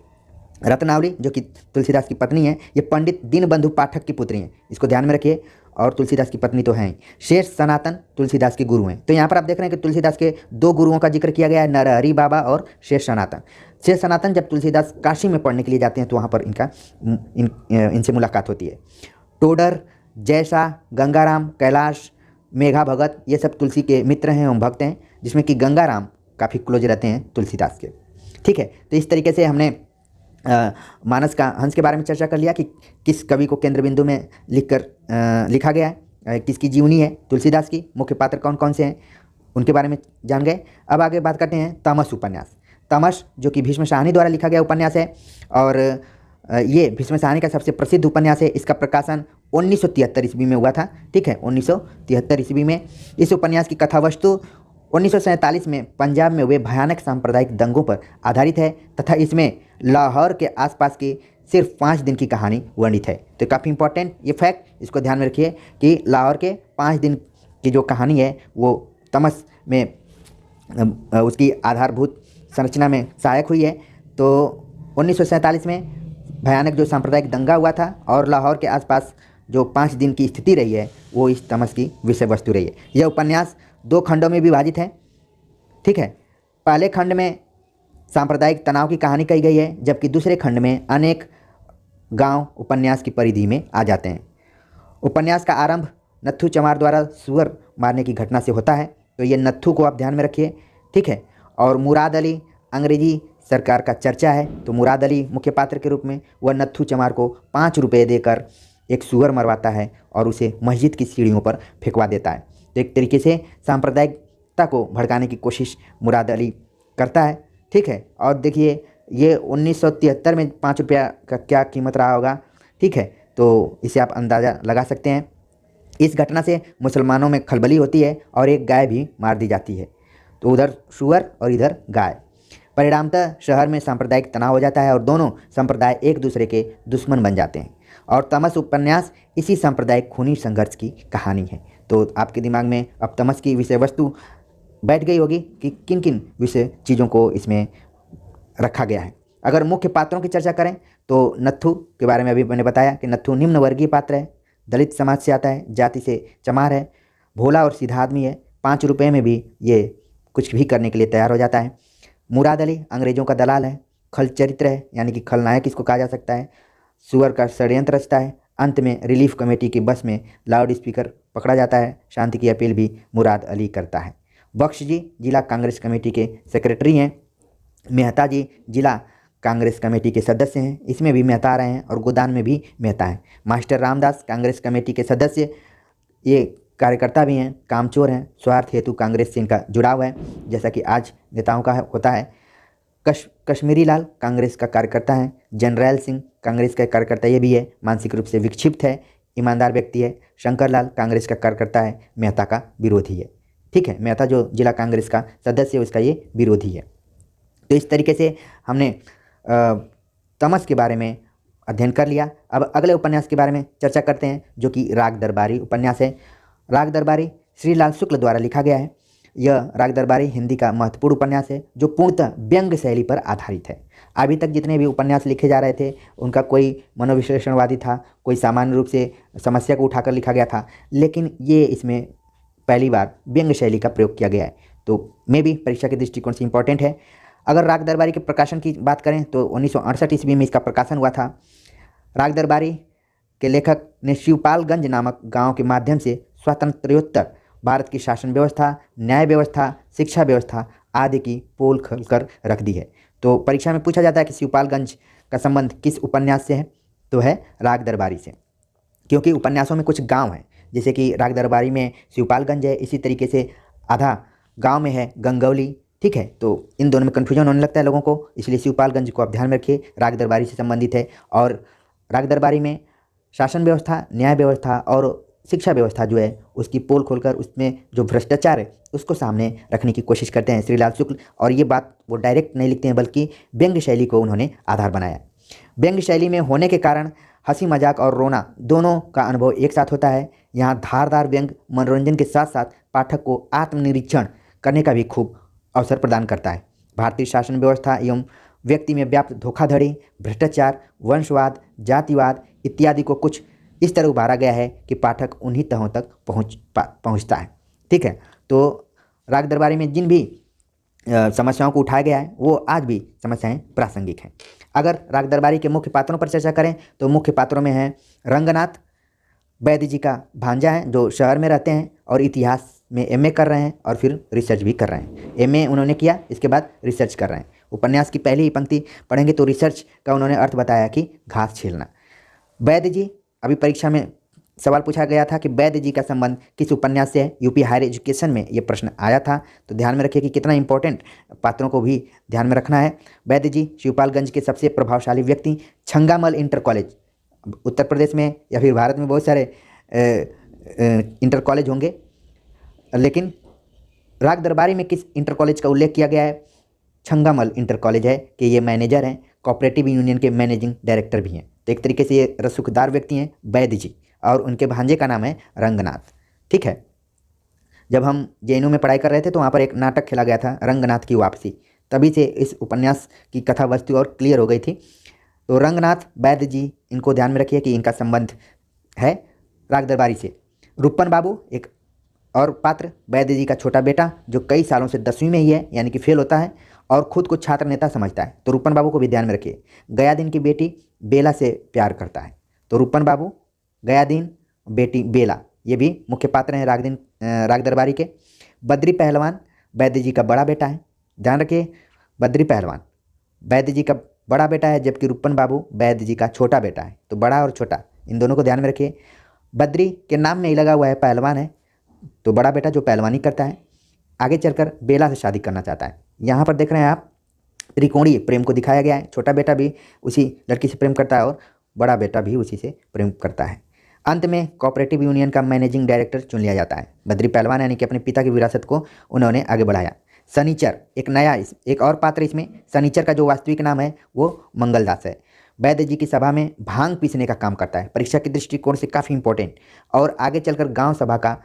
रत्नावली जो कि तुलसीदास की पत्नी है, ये पंडित दीनबंधु पाठक की पुत्री हैं, इसको ध्यान में रखिए। और तुलसीदास की पत्नी तो हैं। शेष सनातन तुलसीदास के गुरु हैं। तो यहाँ पर आप देख रहे हैं कि तुलसीदास के दो गुरुओं का जिक्र किया गया है, नरहरि बाबा और शेष सनातन। शेष सनातन जब तुलसीदास काशी में पढ़ने के लिए जाते हैं तो वहाँ पर इनसे मुलाकात होती है। टोडर, जैसा, गंगाराम, कैलाश, मेघा भगत, ये सब तुलसी के मित्र हैं एवं भक्त हैं, जिसमें कि गंगाराम काफ़ी क्लोज रहते हैं तुलसीदास के। ठीक है, तो इस तरीके से हमने मानस का हंस के बारे में चर्चा कर लिया कि किस कवि को केंद्र बिंदु में लिखा गया है, किसकी जीवनी है तुलसीदास की, मुख्य पात्र कौन कौन से हैं उनके बारे में जान गए। अब आगे बात करते हैं तमस उपन्यास। तमस जो कि भीष्म साहनी द्वारा लिखा गया उपन्यास है और ये भीष्म साहनी का सबसे प्रसिद्ध उपन्यास है। इसका प्रकाशन 1973 ईस्वी में हुआ था। ठीक है, 1973 ईस्वी में। इस उपन्यास की कथा वस्तु 1947 में पंजाब में हुए भयानक सांप्रदायिक दंगों पर आधारित है तथा इसमें लाहौर के आसपास की सिर्फ 5 दिन की कहानी वर्णित है। तो काफ़ी इंपॉर्टेंट ये फैक्ट, इसको ध्यान में रखिए कि लाहौर के 5 दिन की जो कहानी है वो तमस में उसकी आधारभूत संरचना में सहायक हुई है। तो 1947 में भयानक जो सांप्रदायिक दंगा हुआ था और लाहौर के आसपास जो 5 दिन की स्थिति रही है वो इस तमस की विषय वस्तु रही है। यह उपन्यास 2 खंडों में विभाजित है। ठीक है, पहले खंड में सांप्रदायिक तनाव की कहानी कही गई है, जबकि दूसरे खंड में अनेक गांव उपन्यास की परिधि में आ जाते हैं। उपन्यास का आरंभ नत्थू चमार द्वारा सुअर मारने की घटना से होता है। तो ये नत्थू को आप ध्यान में रखिए। ठीक है, और मुराद अली अंग्रेजी सरकार का चर्चा है। तो मुराद अली मुख्य पात्र के रूप में वह नत्थू चमार को 5 रुपये देकर एक सुअर मरवाता है और उसे मस्जिद की सीढ़ियों पर फेंकवा देता है। तो एक तरीके से सांप्रदायिकता को भड़काने की कोशिश मुराद अली करता है। ठीक है, और देखिए ये 1973 में 5 रुपया का क्या कीमत रहा होगा। ठीक है, तो इसे आप अंदाज़ा लगा सकते हैं। इस घटना से मुसलमानों में खलबली होती है और एक गाय भी मार दी जाती है। तो उधर सुअर और इधर गाय। परिणामतः शहर में सांप्रदायिक तनाव हो जाता है और दोनों संप्रदाय एक दूसरे के दुश्मन बन जाते हैं। और तमस उपन्यास इसी सांप्रदायिक खूनी संघर्ष की कहानी है। तो आपके दिमाग में अब तमस की विषय वस्तु बैठ गई होगी कि किन किन विषय चीज़ों को इसमें रखा गया है। अगर मुख्य पात्रों की चर्चा करें तो नत्थू के बारे में अभी मैंने बताया कि नत्थू निम्न वर्गीय पात्र है, दलित समाज से आता है, जाति से चमार है, भोला और सीधा आदमी है, 5 रुपये में भी ये कुछ भी करने के लिए तैयार हो जाता है। मुराद अली अंग्रेज़ों का दलाल है, खल चरित्र है, यानी कि खलनायक इसको कहा जा सकता है, सुअर का षड्यंत्र रचता है। अंत में रिलीफ कमेटी की बस में लाउड स्पीकर पकड़ा जाता है, शांति की अपील भी मुराद अली करता है। बख्श जी जिला कांग्रेस कमेटी के सेक्रेटरी हैं। मेहता जी जिला कांग्रेस कमेटी के सदस्य हैं, इसमें भी मेहता रहे हैं, और गोदान में भी मेहता हैं। मास्टर रामदास कांग्रेस कमेटी के सदस्य, ये कार्यकर्ता भी हैं, कामचोर हैं, स्वार्थ हेतु कांग्रेस से इनका जुड़ाव है, जैसा कि आज नेताओं का होता है। कश्मीरी लाल कांग्रेस का कार्यकर्ता है। जनरैल सिंह कांग्रेस का कार्यकर्ता ये भी है, मानसिक रूप से विक्षिप्त है, ईमानदार व्यक्ति है। शंकर लाल कांग्रेस का कार्यकर्ता है, मेहता का विरोधी है। ठीक है, मेहता जो जिला कांग्रेस का सदस्य है उसका ये विरोधी है। तो इस तरीके से हमने तमस के बारे में अध्ययन कर लिया। अब अगले उपन्यास के बारे में चर्चा करते हैं, जो कि राग दरबारी उपन्यास है। राग दरबारी श्रीलाल शुक्ल द्वारा लिखा गया है। यह राग दरबारी हिंदी का महत्वपूर्ण उपन्यास है, जो पूर्णतः व्यंग्य शैली पर आधारित है। अभी तक जितने भी उपन्यास लिखे जा रहे थे उनका कोई मनोविश्लेषणवादी था, कोई सामान्य रूप से समस्या को उठाकर लिखा गया था, लेकिन ये इसमें पहली बार व्यंग्य शैली का प्रयोग किया गया है। तो मे भी परीक्षा के दृष्टिकोण से इम्पोर्टेंट है। अगर राग दरबारी के प्रकाशन की बात करें तो 1968 ईस्वी में इसका प्रकाशन हुआ था। राग दरबारी के लेखक ने शिवपालगंज नामक गांव के माध्यम से स्वातंत्र्योत्तर भारत की शासन व्यवस्था, न्याय व्यवस्था, शिक्षा व्यवस्था आदि की पोल खोलकर रख दी है। तो परीक्षा में पूछा जाता है कि शिवपालगंज का संबंध किस उपन्यास से है, तो है राग दरबारी से, क्योंकि उपन्यासों में कुछ गांव हैं, जैसे कि राग दरबारी में शिवपालगंज है, इसी तरीके से आधा गांव में है गंगौली। ठीक है, तो इन दोनों में कन्फ्यूजन होने लगता है लोगों को, इसलिए शिवपालगंज को आप ध्यान में रखिए, राग दरबारी से संबंधित है। और राग दरबारी में शासन व्यवस्था, न्याय व्यवस्था और शिक्षा व्यवस्था जो है उसकी पोल खोलकर उसमें जो भ्रष्टाचार है उसको सामने रखने की कोशिश करते हैं श्रीलाल शुक्ल। और ये बात वो डायरेक्ट नहीं लिखते हैं, बल्कि व्यंग्य शैली को उन्होंने आधार बनाया। व्यंग्य शैली में होने के कारण हंसी मजाक और रोना दोनों का अनुभव एक साथ होता है। यहाँ धारदार व्यंग्य मनोरंजन के साथ साथ पाठक को आत्मनिरीक्षण करने का भी खूब अवसर प्रदान करता है। भारतीय शासन व्यवस्था एवं व्यक्ति में व्याप्त धोखाधड़ी, भ्रष्टाचार, वंशवाद, जातिवाद इत्यादि को कुछ इस तरह उभारा गया है कि पाठक उन्हीं तहों तक पहुंचता है। ठीक है, तो राग दरबारी में जिन भी समस्याओं को उठाया गया है वो आज भी समस्याएं प्रासंगिक हैं। अगर राग दरबारी के मुख्य पात्रों पर चर्चा करें तो मुख्य पात्रों में हैं रंगनाथ, वैद्य जी का भांजा है जो शहर में रहते हैं और इतिहास में एमए कर रहे हैं और फिर रिसर्च भी कर रहे हैं। एमए उन्होंने किया, इसके बाद रिसर्च कर रहे हैं। उपन्यास की पहली ही पंक्ति पढ़ेंगे तो रिसर्च का उन्होंने अर्थ बताया कि घास छीलना। वैद्य जी, अभी परीक्षा में सवाल पूछा गया था कि वैद्य जी का संबंध किस उपन्यास से है। यूपी हायर एजुकेशन में ये प्रश्न आया था, तो ध्यान में रखिए कि कितना इंपॉर्टेंट पात्रों को भी ध्यान में रखना है। वैद्य जी शिवपालगंज के सबसे प्रभावशाली व्यक्ति। छंगामल इंटर कॉलेज, उत्तर प्रदेश में या फिर भारत में बहुत सारे इंटर कॉलेज होंगे, लेकिन राग दरबारी में किस इंटर कॉलेज का उल्लेख किया गया है? छंगामल इंटर कॉलेज है कि ये मैनेजर हैं, कोऑपरेटिव यूनियन के मैनेजिंग डायरेक्टर भी हैं। तो एक तरीके से ये रसूखदार व्यक्ति हैं वैद्य जी, और उनके भांजे का नाम है रंगनाथ। ठीक है, जब हम जेएनयू में पढ़ाई कर रहे थे तो वहाँ पर एक नाटक खेला गया था रंगनाथ की वापसी, तभी से इस उपन्यास की कथा वस्तु और क्लियर हो गई थी। तो रंगनाथ, वैद्य जी, इनको ध्यान में रखिए कि इनका संबंध है राग दरबारी से। रुपन बाबू एक और पात्र, वैद्य जी का छोटा बेटा जो कई सालों से 10वीं में ही है, यानी कि फेल होता है और खुद को छात्र नेता समझता है, तो रुपन बाबू को भी ध्यान में रखिए। गयादीन की बेटी बेला से प्यार करता है, तो रुपन बाबू, गयादीन, बेटी बेला, ये भी मुख्य पात्र हैं राग दरबारी के। बद्री पहलवान वैद्य जी का बड़ा बेटा है, ध्यान रखिए, बद्री पहलवान वैद्य जी का बड़ा बेटा है, जबकि रुपन बाबू वैद्य जी का छोटा बेटा है। तो बड़ा और छोटा इन दोनों को ध्यान में रखिए। बद्री के नाम में ही लगा हुआ है पहलवान है, तो बड़ा बेटा जो पहलवानी करता है आगे चलकर बेला से शादी करना चाहता है। यहाँ पर देख रहे हैं आप त्रिकोणीय प्रेम को दिखाया गया है, छोटा बेटा भी उसी लड़की से प्रेम करता है और बड़ा बेटा भी उसी से प्रेम करता है। अंत में कोऑपरेटिव यूनियन का मैनेजिंग डायरेक्टर चुन लिया जाता है। बद्री पहलवान यानी कि अपने पिता की विरासत को उन्होंने आगे बढ़ाया। शनिचर एक और पात्र इसमें, शनिचर का जो वास्तविक नाम है वो मंगलदास है। वैद्य जी की सभा में भांग पीसने का काम करता है, परीक्षा के दृष्टिकोण से काफ़ी इंपॉर्टेंट, और आगे चलकर गांव सभा का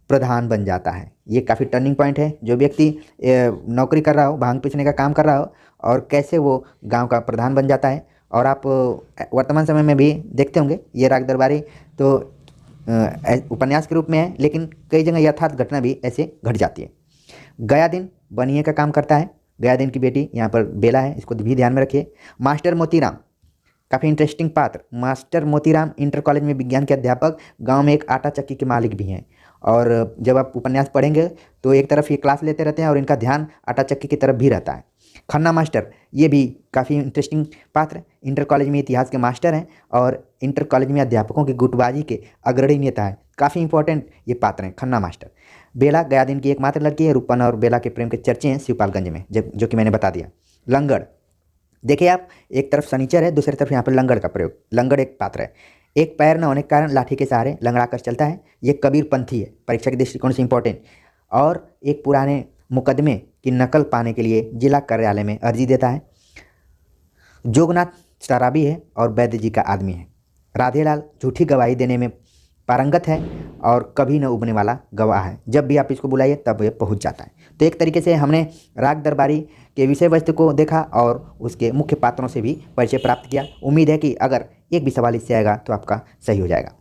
प्रधान बन जाता है। ये काफ़ी टर्निंग पॉइंट है। जो व्यक्ति नौकरी कर रहा हो, भांग पीसने का काम कर रहा हो, और कैसे वो गांव का प्रधान बन जाता है। और आप वर्तमान समय में भी देखते होंगे ये राग दरबारी तो उपन्यास के रूप में है, लेकिन कई जगह यथार्थ घटना भी ऐसे घट जाती है। गयादीन बनिए का काम करता है, गयादीन की बेटी यहाँ पर बेला है, इसको भी ध्यान में रखिए। मास्टर मोतीराम, काफ़ी इंटरेस्टिंग पात्र, मास्टर मोतीराम इंटर कॉलेज में विज्ञान के अध्यापक, गांव में एक आटा चक्की के मालिक भी हैं, और जब आप उपन्यास पढ़ेंगे तो एक तरफ ये क्लास लेते रहते हैं और इनका ध्यान आटा चक्की की तरफ भी रहता है। खन्ना मास्टर, ये भी काफ़ी इंटरेस्टिंग पात्र, इंटर कॉलेज में इतिहास के मास्टर हैं और इंटर कॉलेज में अध्यापकों की गुटबाजी के अग्रणी नेता है। काफ़ी इंपॉर्टेंट ये पात्र हैं खन्ना मास्टर। बेला गया दिन की एकमात्र लड़की है। रूपन और बेला के प्रेम के चर्चे हैं शिवपालगंज में, जो कि मैंने बता दिया। लंगड़, देखिए आप, एक तरफ शनिचर है, दूसरी तरफ यहाँ पर लंगड़ का प्रयोग। लंगड़ एक पात्र है, एक पैर न होने के कारण लाठी के सहारे लंगड़ा कर चलता है। ये कबीर पंथी है, परीक्षा के दृष्टिकोण से इंपॉर्टेंट, और एक पुराने मुकदमे की नकल पाने के लिए जिला कार्यालय में अर्जी देता है। जोगनाथ शराबी है और वैद्य जी का आदमी है। राधेलाल झूठी गवाही देने में पारंगत है और कभी न उबने वाला गवाह है। जब भी आप इसको बुलाइए तब ये पहुंच जाता है। तो एक तरीके से हमने राग दरबारी के विषय वस्तु को देखा और उसके मुख्य पात्रों से भी परिचय प्राप्त किया। उम्मीद है कि अगर एक भी सवाल इससे आएगा तो आपका सही हो जाएगा।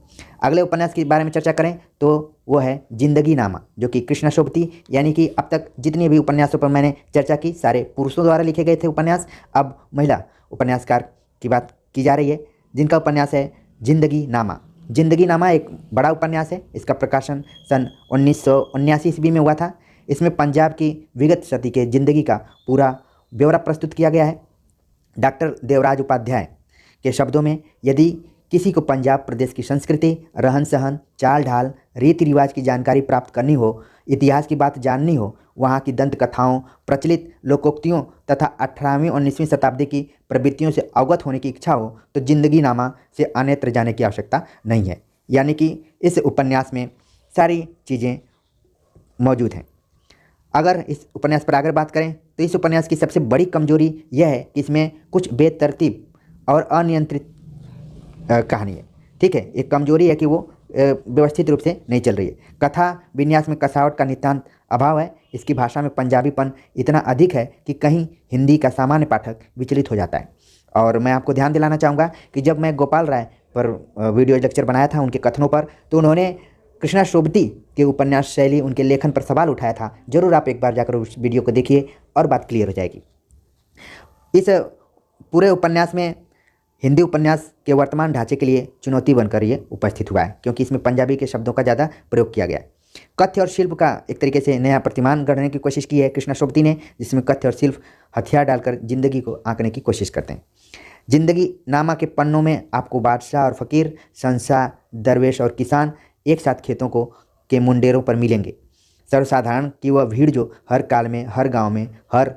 अगले उपन्यास के बारे में चर्चा करें तो वो है जिंदगी नामा, जो कि कृष्णा शोभती, यानी कि अब तक जितने भी उपन्यासों पर मैंने चर्चा की सारे पुरुषों द्वारा लिखे गए थे उपन्यास। अब महिला उपन्यासकार की बात की जा रही है, जिनका उपन्यास है जिंदगी नामा। जिंदगी नामा एक बड़ा उपन्यास है। इसका प्रकाशन सन 1979 ईस्वी में हुआ था। इसमें पंजाब की विगत सदी के जिंदगी का पूरा ब्यौरा प्रस्तुत किया गया है। डॉक्टर देवराज उपाध्याय के शब्दों में, यदि किसी को पंजाब प्रदेश की संस्कृति, रहन सहन, चाल ढाल, रीति रिवाज की जानकारी प्राप्त करनी हो, इतिहास की बात जाननी हो, वहाँ की दंत कथाओं, प्रचलित लोकोक्तियों तथा 18वीं 19वीं शताब्दी की प्रवृत्तियों से अवगत होने की इच्छा हो तो जिंदगी नामा से अन्यत्र जाने की आवश्यकता नहीं है। यानी कि इस उपन्यास में सारी चीज़ें मौजूद हैं। अगर इस उपन्यास पर अगर बात करें तो इस उपन्यास की सबसे बड़ी कमजोरी यह है कि इसमें कुछ बेतरतीब और अनियंत्रित कहानी है। ठीक है, एक कमजोरी है कि वो व्यवस्थित रूप से नहीं चल रही है। कथा विन्यास में कसावट का नितांत अभाव है। इसकी भाषा में पंजाबीपन इतना अधिक है कि कहीं हिंदी का सामान्य पाठक विचलित हो जाता है। और मैं आपको ध्यान दिलाना चाहूँगा कि जब मैं गोपाल राय पर वीडियो लेक्चर बनाया था उनके कथनों पर, तो उन्होंने कृष्णा शोभती के उपन्यास शैली, उनके लेखन पर सवाल उठाया था। ज़रूर आप एक बार जाकर उस वीडियो को देखिए और बात क्लियर हो जाएगी। इस पूरे उपन्यास में हिंदी उपन्यास के वर्तमान ढांचे के लिए चुनौती बनकर ये उपस्थित हुआ है, क्योंकि इसमें पंजाबी के शब्दों का ज़्यादा प्रयोग किया गया है। कथ्य और शिल्प का एक तरीके से नया प्रतिमान गढ़ने की कोशिश की है कृष्णा शोभती ने, जिसमें कथ्य और शिल्प हथियार डालकर जिंदगी को आंकने की कोशिश करते हैं। जिंदगी नामा के पन्नों में आपको बादशाह और फकीर, शहंशाह, दरवेश और किसान एक साथ खेतों को के मुंडेरों पर मिलेंगे। सर्वसाधारण की वह भीड़ जो हर काल में, हर गाँव में, हर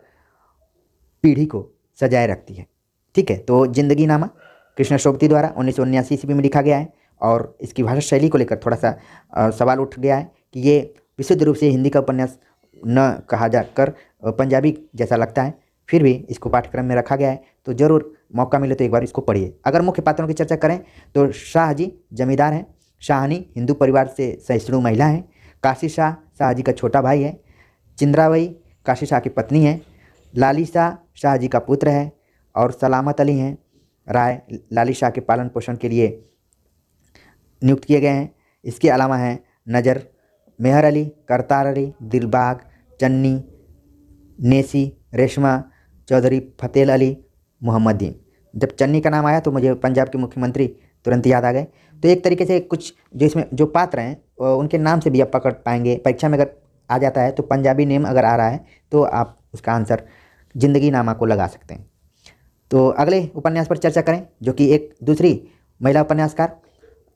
पीढ़ी को सजाए रखती है। ठीक है, तो जिंदगी नामा कृष्णा शोभती द्वारा 1979 ईस्वी में लिखा गया है और इसकी भाषा शैली को लेकर थोड़ा सा सवाल उठ गया है कि ये विशुद्ध रूप से हिंदी का उपन्यास न कहा जाकर पंजाबी जैसा लगता है। फिर भी इसको पाठ्यक्रम में रखा गया है, तो ज़रूर मौका मिले तो एक बार इसको पढ़िए। अगर मुख्य पात्रों की चर्चा करें तो शाहजी जमींदार हैं, शाहनी हिंदू परिवार से सहिष्णु महिला हैं, काशी शाह शाहजी का छोटा भाई है, चिंद्रावई काशी शाह की पत्नी है, लाली शाह शाहजी का पुत्र है और सलामत अली हैं राय लाली शाह के पालन पोषण के लिए नियुक्त किए गए हैं। इसके अलावा हैं नज़र, मेहर अली, करतार अली, दिलबाग, चन्नी, नेसी, रेशमा, चौधरी फतेल अली, मोहम्मदीन। जब चन्नी का नाम आया तो मुझे पंजाब के मुख्यमंत्री तुरंत याद आ गए। तो एक तरीके से कुछ जो इसमें जो पात्र हैं उनके नाम से भी आप पकड़ पाएंगे। परीक्षा में अगर आ जाता है तो पंजाबी नेम अगर आ रहा है तो आप उसका आंसर जिंदगी नामा को लगा सकते हैं। तो अगले उपन्यास पर चर्चा करें, जो कि एक दूसरी महिला उपन्यासकार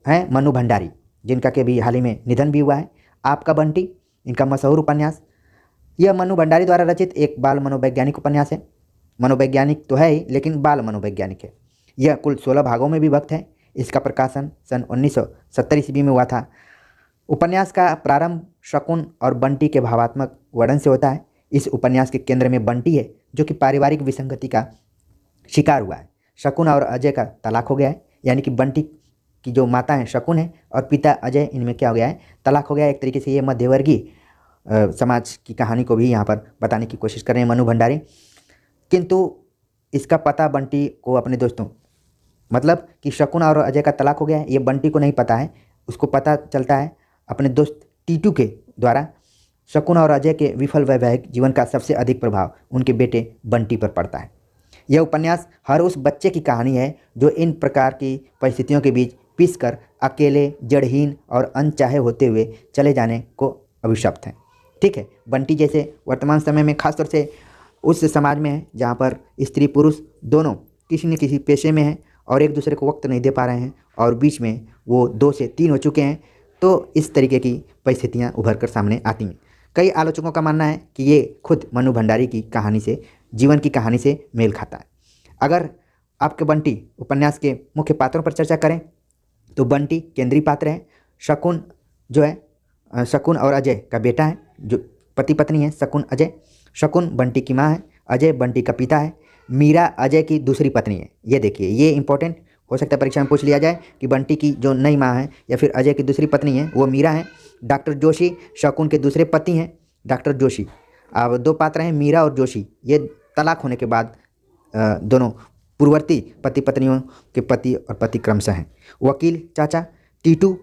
हैं मनु भंडारी, जिनका कि अभी हाल ही में निधन भी हुआ है। आपका बंटी इनका मशहूर उपन्यास। यह मनु भंडारी द्वारा रचित एक बाल मनोवैज्ञानिक उपन्यास है। मनोवैज्ञानिक तो है ही, लेकिन बाल मनोवैज्ञानिक है। यह कुल 16 भागों में विभक्त है। इसका प्रकाशन सन 1970 ईस्वी में हुआ था। उपन्यास का प्रारंभ शकुन और बंटी के भावात्मक वर्णन से होता है। इस उपन्यास के केंद्र में बंटी है, जो कि पारिवारिक विसंगति का शिकार हुआ है। शकुन और अजय का तलाक हो गया है, यानी कि बंटी की जो माता है शकुन है और पिता अजय, इनमें क्या हो गया है, तलाक हो गया है। एक तरीके से ये मध्यवर्गीय समाज की कहानी को भी यहाँ पर बताने की कोशिश कर रहे हैं मनु भंडारी। किंतु इसका पता बंटी को अपने दोस्तों, मतलब कि शकुन और अजय का तलाक हो गया है, ये बंटी को नहीं पता है। उसको पता चलता है अपने दोस्त टीटू के द्वारा। शकुन और अजय के विफल वैवाहिक जीवन का सबसे अधिक प्रभाव उनके बेटे बंटी पर पड़ता है। यह उपन्यास हर उस बच्चे की कहानी है जो इन प्रकार की परिस्थितियों के बीच पीसकर अकेले, जड़हीन और अनचाहे होते हुए चले जाने को अभिशप्त हैं। ठीक है, बंटी जैसे वर्तमान समय में खासतौर से उस समाज में है जहाँ पर स्त्री पुरुष दोनों किसी न किसी पेशे में हैं और एक दूसरे को वक्त नहीं दे पा रहे हैं और बीच में वो 2 से 3 हो चुके हैं, तो इस तरीके की परिस्थितियाँ उभर कर सामने आती हैं। कई आलोचकों का मानना है कि ये खुद मनु भंडारी की कहानी से, जीवन की कहानी से मेल खाता है। अगर आपके बंटी उपन्यास के मुख्य पात्रों पर चर्चा करें तो बंटी केंद्रीय पात्र है। शकुन जो है शकुन और अजय का बेटा है, जो पति पत्नी है शकुन अजय। शकुन बंटी की माँ है, अजय बंटी का पिता है। मीरा अजय की दूसरी पत्नी है। ये देखिए, ये इंपॉर्टेंट हो सकता है परीक्षा में पूछ लिया जाए कि बंटी की जो नई माँ है या फिर अजय की दूसरी पत्नी है वो मीरा है। डॉक्टर जोशी शकुन के दूसरे पति हैं, डॉक्टर जोशी। अब 2 पात्र हैं मीरा और जोशी। ये तलाक होने के बाद दोनों पूर्ववर्ती पति पत्नियों के पति और पति क्रमशः हैं। वकील चाचा टीटू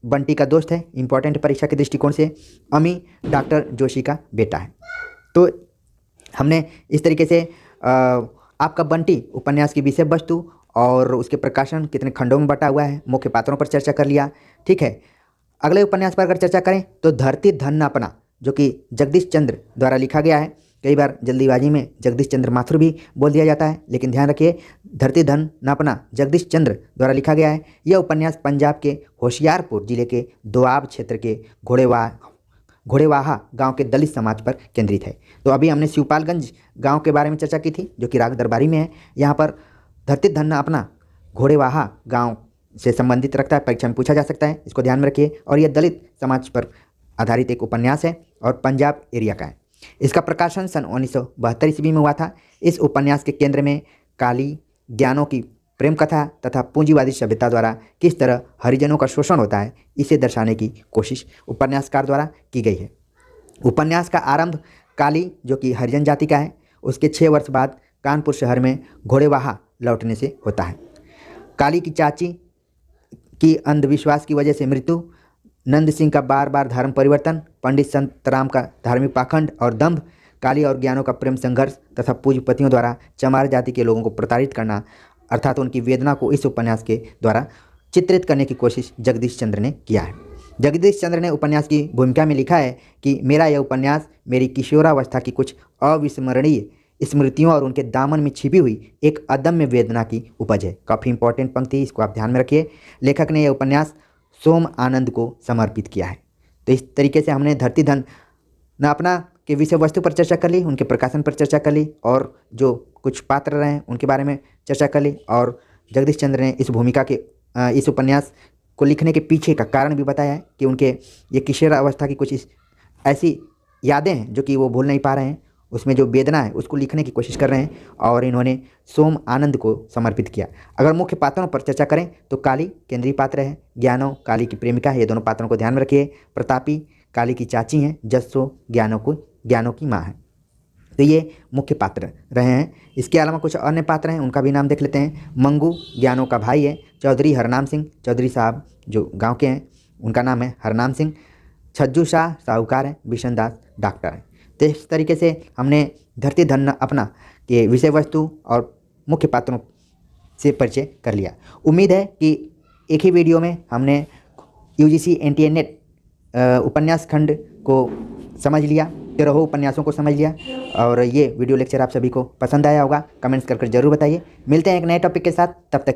बंटी का दोस्त है, इंपॉर्टेंट परीक्षा के दृष्टिकोण से। अमी डॉक्टर जोशी का बेटा है। तो हमने इस तरीके से आपका बंटी उपन्यास की विषय वस्तु और उसके प्रकाशन कितने खंडों में बटा हुआ है, मुख्य पात्रों पर चर्चा कर लिया। ठीक है, अगले उपन्यास पर अगर चर्चा करें तो धरती धन अपना, जो कि जगदीश चंद्र द्वारा लिखा गया है। कई बार जल्दीबाजी में जगदीश चंद्र माथुर भी बोल दिया जाता है, लेकिन ध्यान रखिए धरती धन अपना जगदीश चंद्र द्वारा लिखा गया है। यह उपन्यास पंजाब के होशियारपुर जिले के दोआब क्षेत्र के घोड़ेवाहा गांव के दलित समाज पर केंद्रित है। तो अभी हमने शिवपालगंज गांव के बारे में चर्चा की थी, जो कि राग दरबारी में है। यहाँ पर धरती धन अपना घोड़ेवाहा गांव से संबंधित रखता है, परीक्षा में पूछा जा सकता है, इसको ध्यान में रखिए। और यह दलित समाज पर आधारित एक उपन्यास है और पंजाब एरिया का है। इसका प्रकाशन सन 1972 ईस्वी में हुआ था। इस उपन्यास के केंद्र में काली, ज्ञानों की प्रेम कथा तथा पूंजीवादी सभ्यता द्वारा किस तरह हरिजनों का शोषण होता है, इसे दर्शाने की कोशिश उपन्यासकार द्वारा की गई है। उपन्यास का आरंभ काली, जो कि हरिजन जाति का है, उसके 6 वर्ष बाद कानपुर शहर में घोड़ेवाहा लौटने से होता है। काली की चाची की अंधविश्वास की वजह से मृत्यु, नंद सिंह का बार बार धर्म परिवर्तन, पंडित संतराम का धार्मिक पाखंड और दंभ, काली और ज्ञानों का प्रेम संघर्ष तथा पूंजीपतियों द्वारा चमार जाति के लोगों को प्रताड़ित करना, अर्थात उनकी वेदना को इस उपन्यास के द्वारा चित्रित करने की कोशिश जगदीश चंद्र ने किया है। जगदीश चंद्र ने उपन्यास की भूमिका में लिखा है कि मेरा यह उपन्यास मेरी किशोरावस्था की कुछ अविस्मरणीय स्मृतियों और उनके दामन में छिपी हुई एक अदम्य वेदना की उपज है। काफ़ी इंपॉर्टेंट पंक्ति, इसको आप ध्यान में रखिए। लेखक ने यह उपन्यास सोम आनंद को समर्पित किया है। तो इस तरीके से हमने धरती धन अपना के विषय वस्तु पर चर्चा कर ली, उनके प्रकाशन पर चर्चा कर ली और जो कुछ पात्र रहे हैं उनके बारे में चर्चा कर ली। और जगदीश चंद्र ने इस भूमिका के इस उपन्यास को लिखने के पीछे का कारण भी बताया है कि उनके ये किशोरावस्था की कुछ ऐसी यादें हैं जो कि वो भूल नहीं पा रहे हैं, उसमें जो वेदना है उसको लिखने की कोशिश कर रहे हैं और इन्होंने सोम आनंद को समर्पित किया। अगर मुख्य पात्रों पर चर्चा करें तो काली केंद्रीय पात्र है, ज्ञानो काली की प्रेमिका है, ये दोनों पात्रों को ध्यान में रखिए। प्रतापी काली की चाची हैं, जस्सो ज्ञानों की माँ है। तो ये मुख्य पात्र रहे हैं। इसके अलावा कुछ अन्य पात्र हैं, उनका भी नाम देख लेते हैं। मंगू ज्ञानों का भाई है। चौधरी हरनाम सिंह, चौधरी साहब जो गाँव के हैं उनका नाम है हरनाम सिंह। छज्जू शाह साहूकार हैं। बिशन दास डॉक्टर हैं। तो इस तरीके से हमने धरती धन अपना के विषय वस्तु और मुख्य पात्रों से परिचय कर लिया। उम्मीद है कि एक ही वीडियो में हमने UGC NTA नेट उपन्यास खंड को समझ लिया, 13 उपन्यासों को समझ लिया और ये वीडियो लेक्चर आप सभी को पसंद आया होगा। कमेंट्स कर जरूर बताइए। मिलते हैं एक नए टॉपिक के साथ, तब तक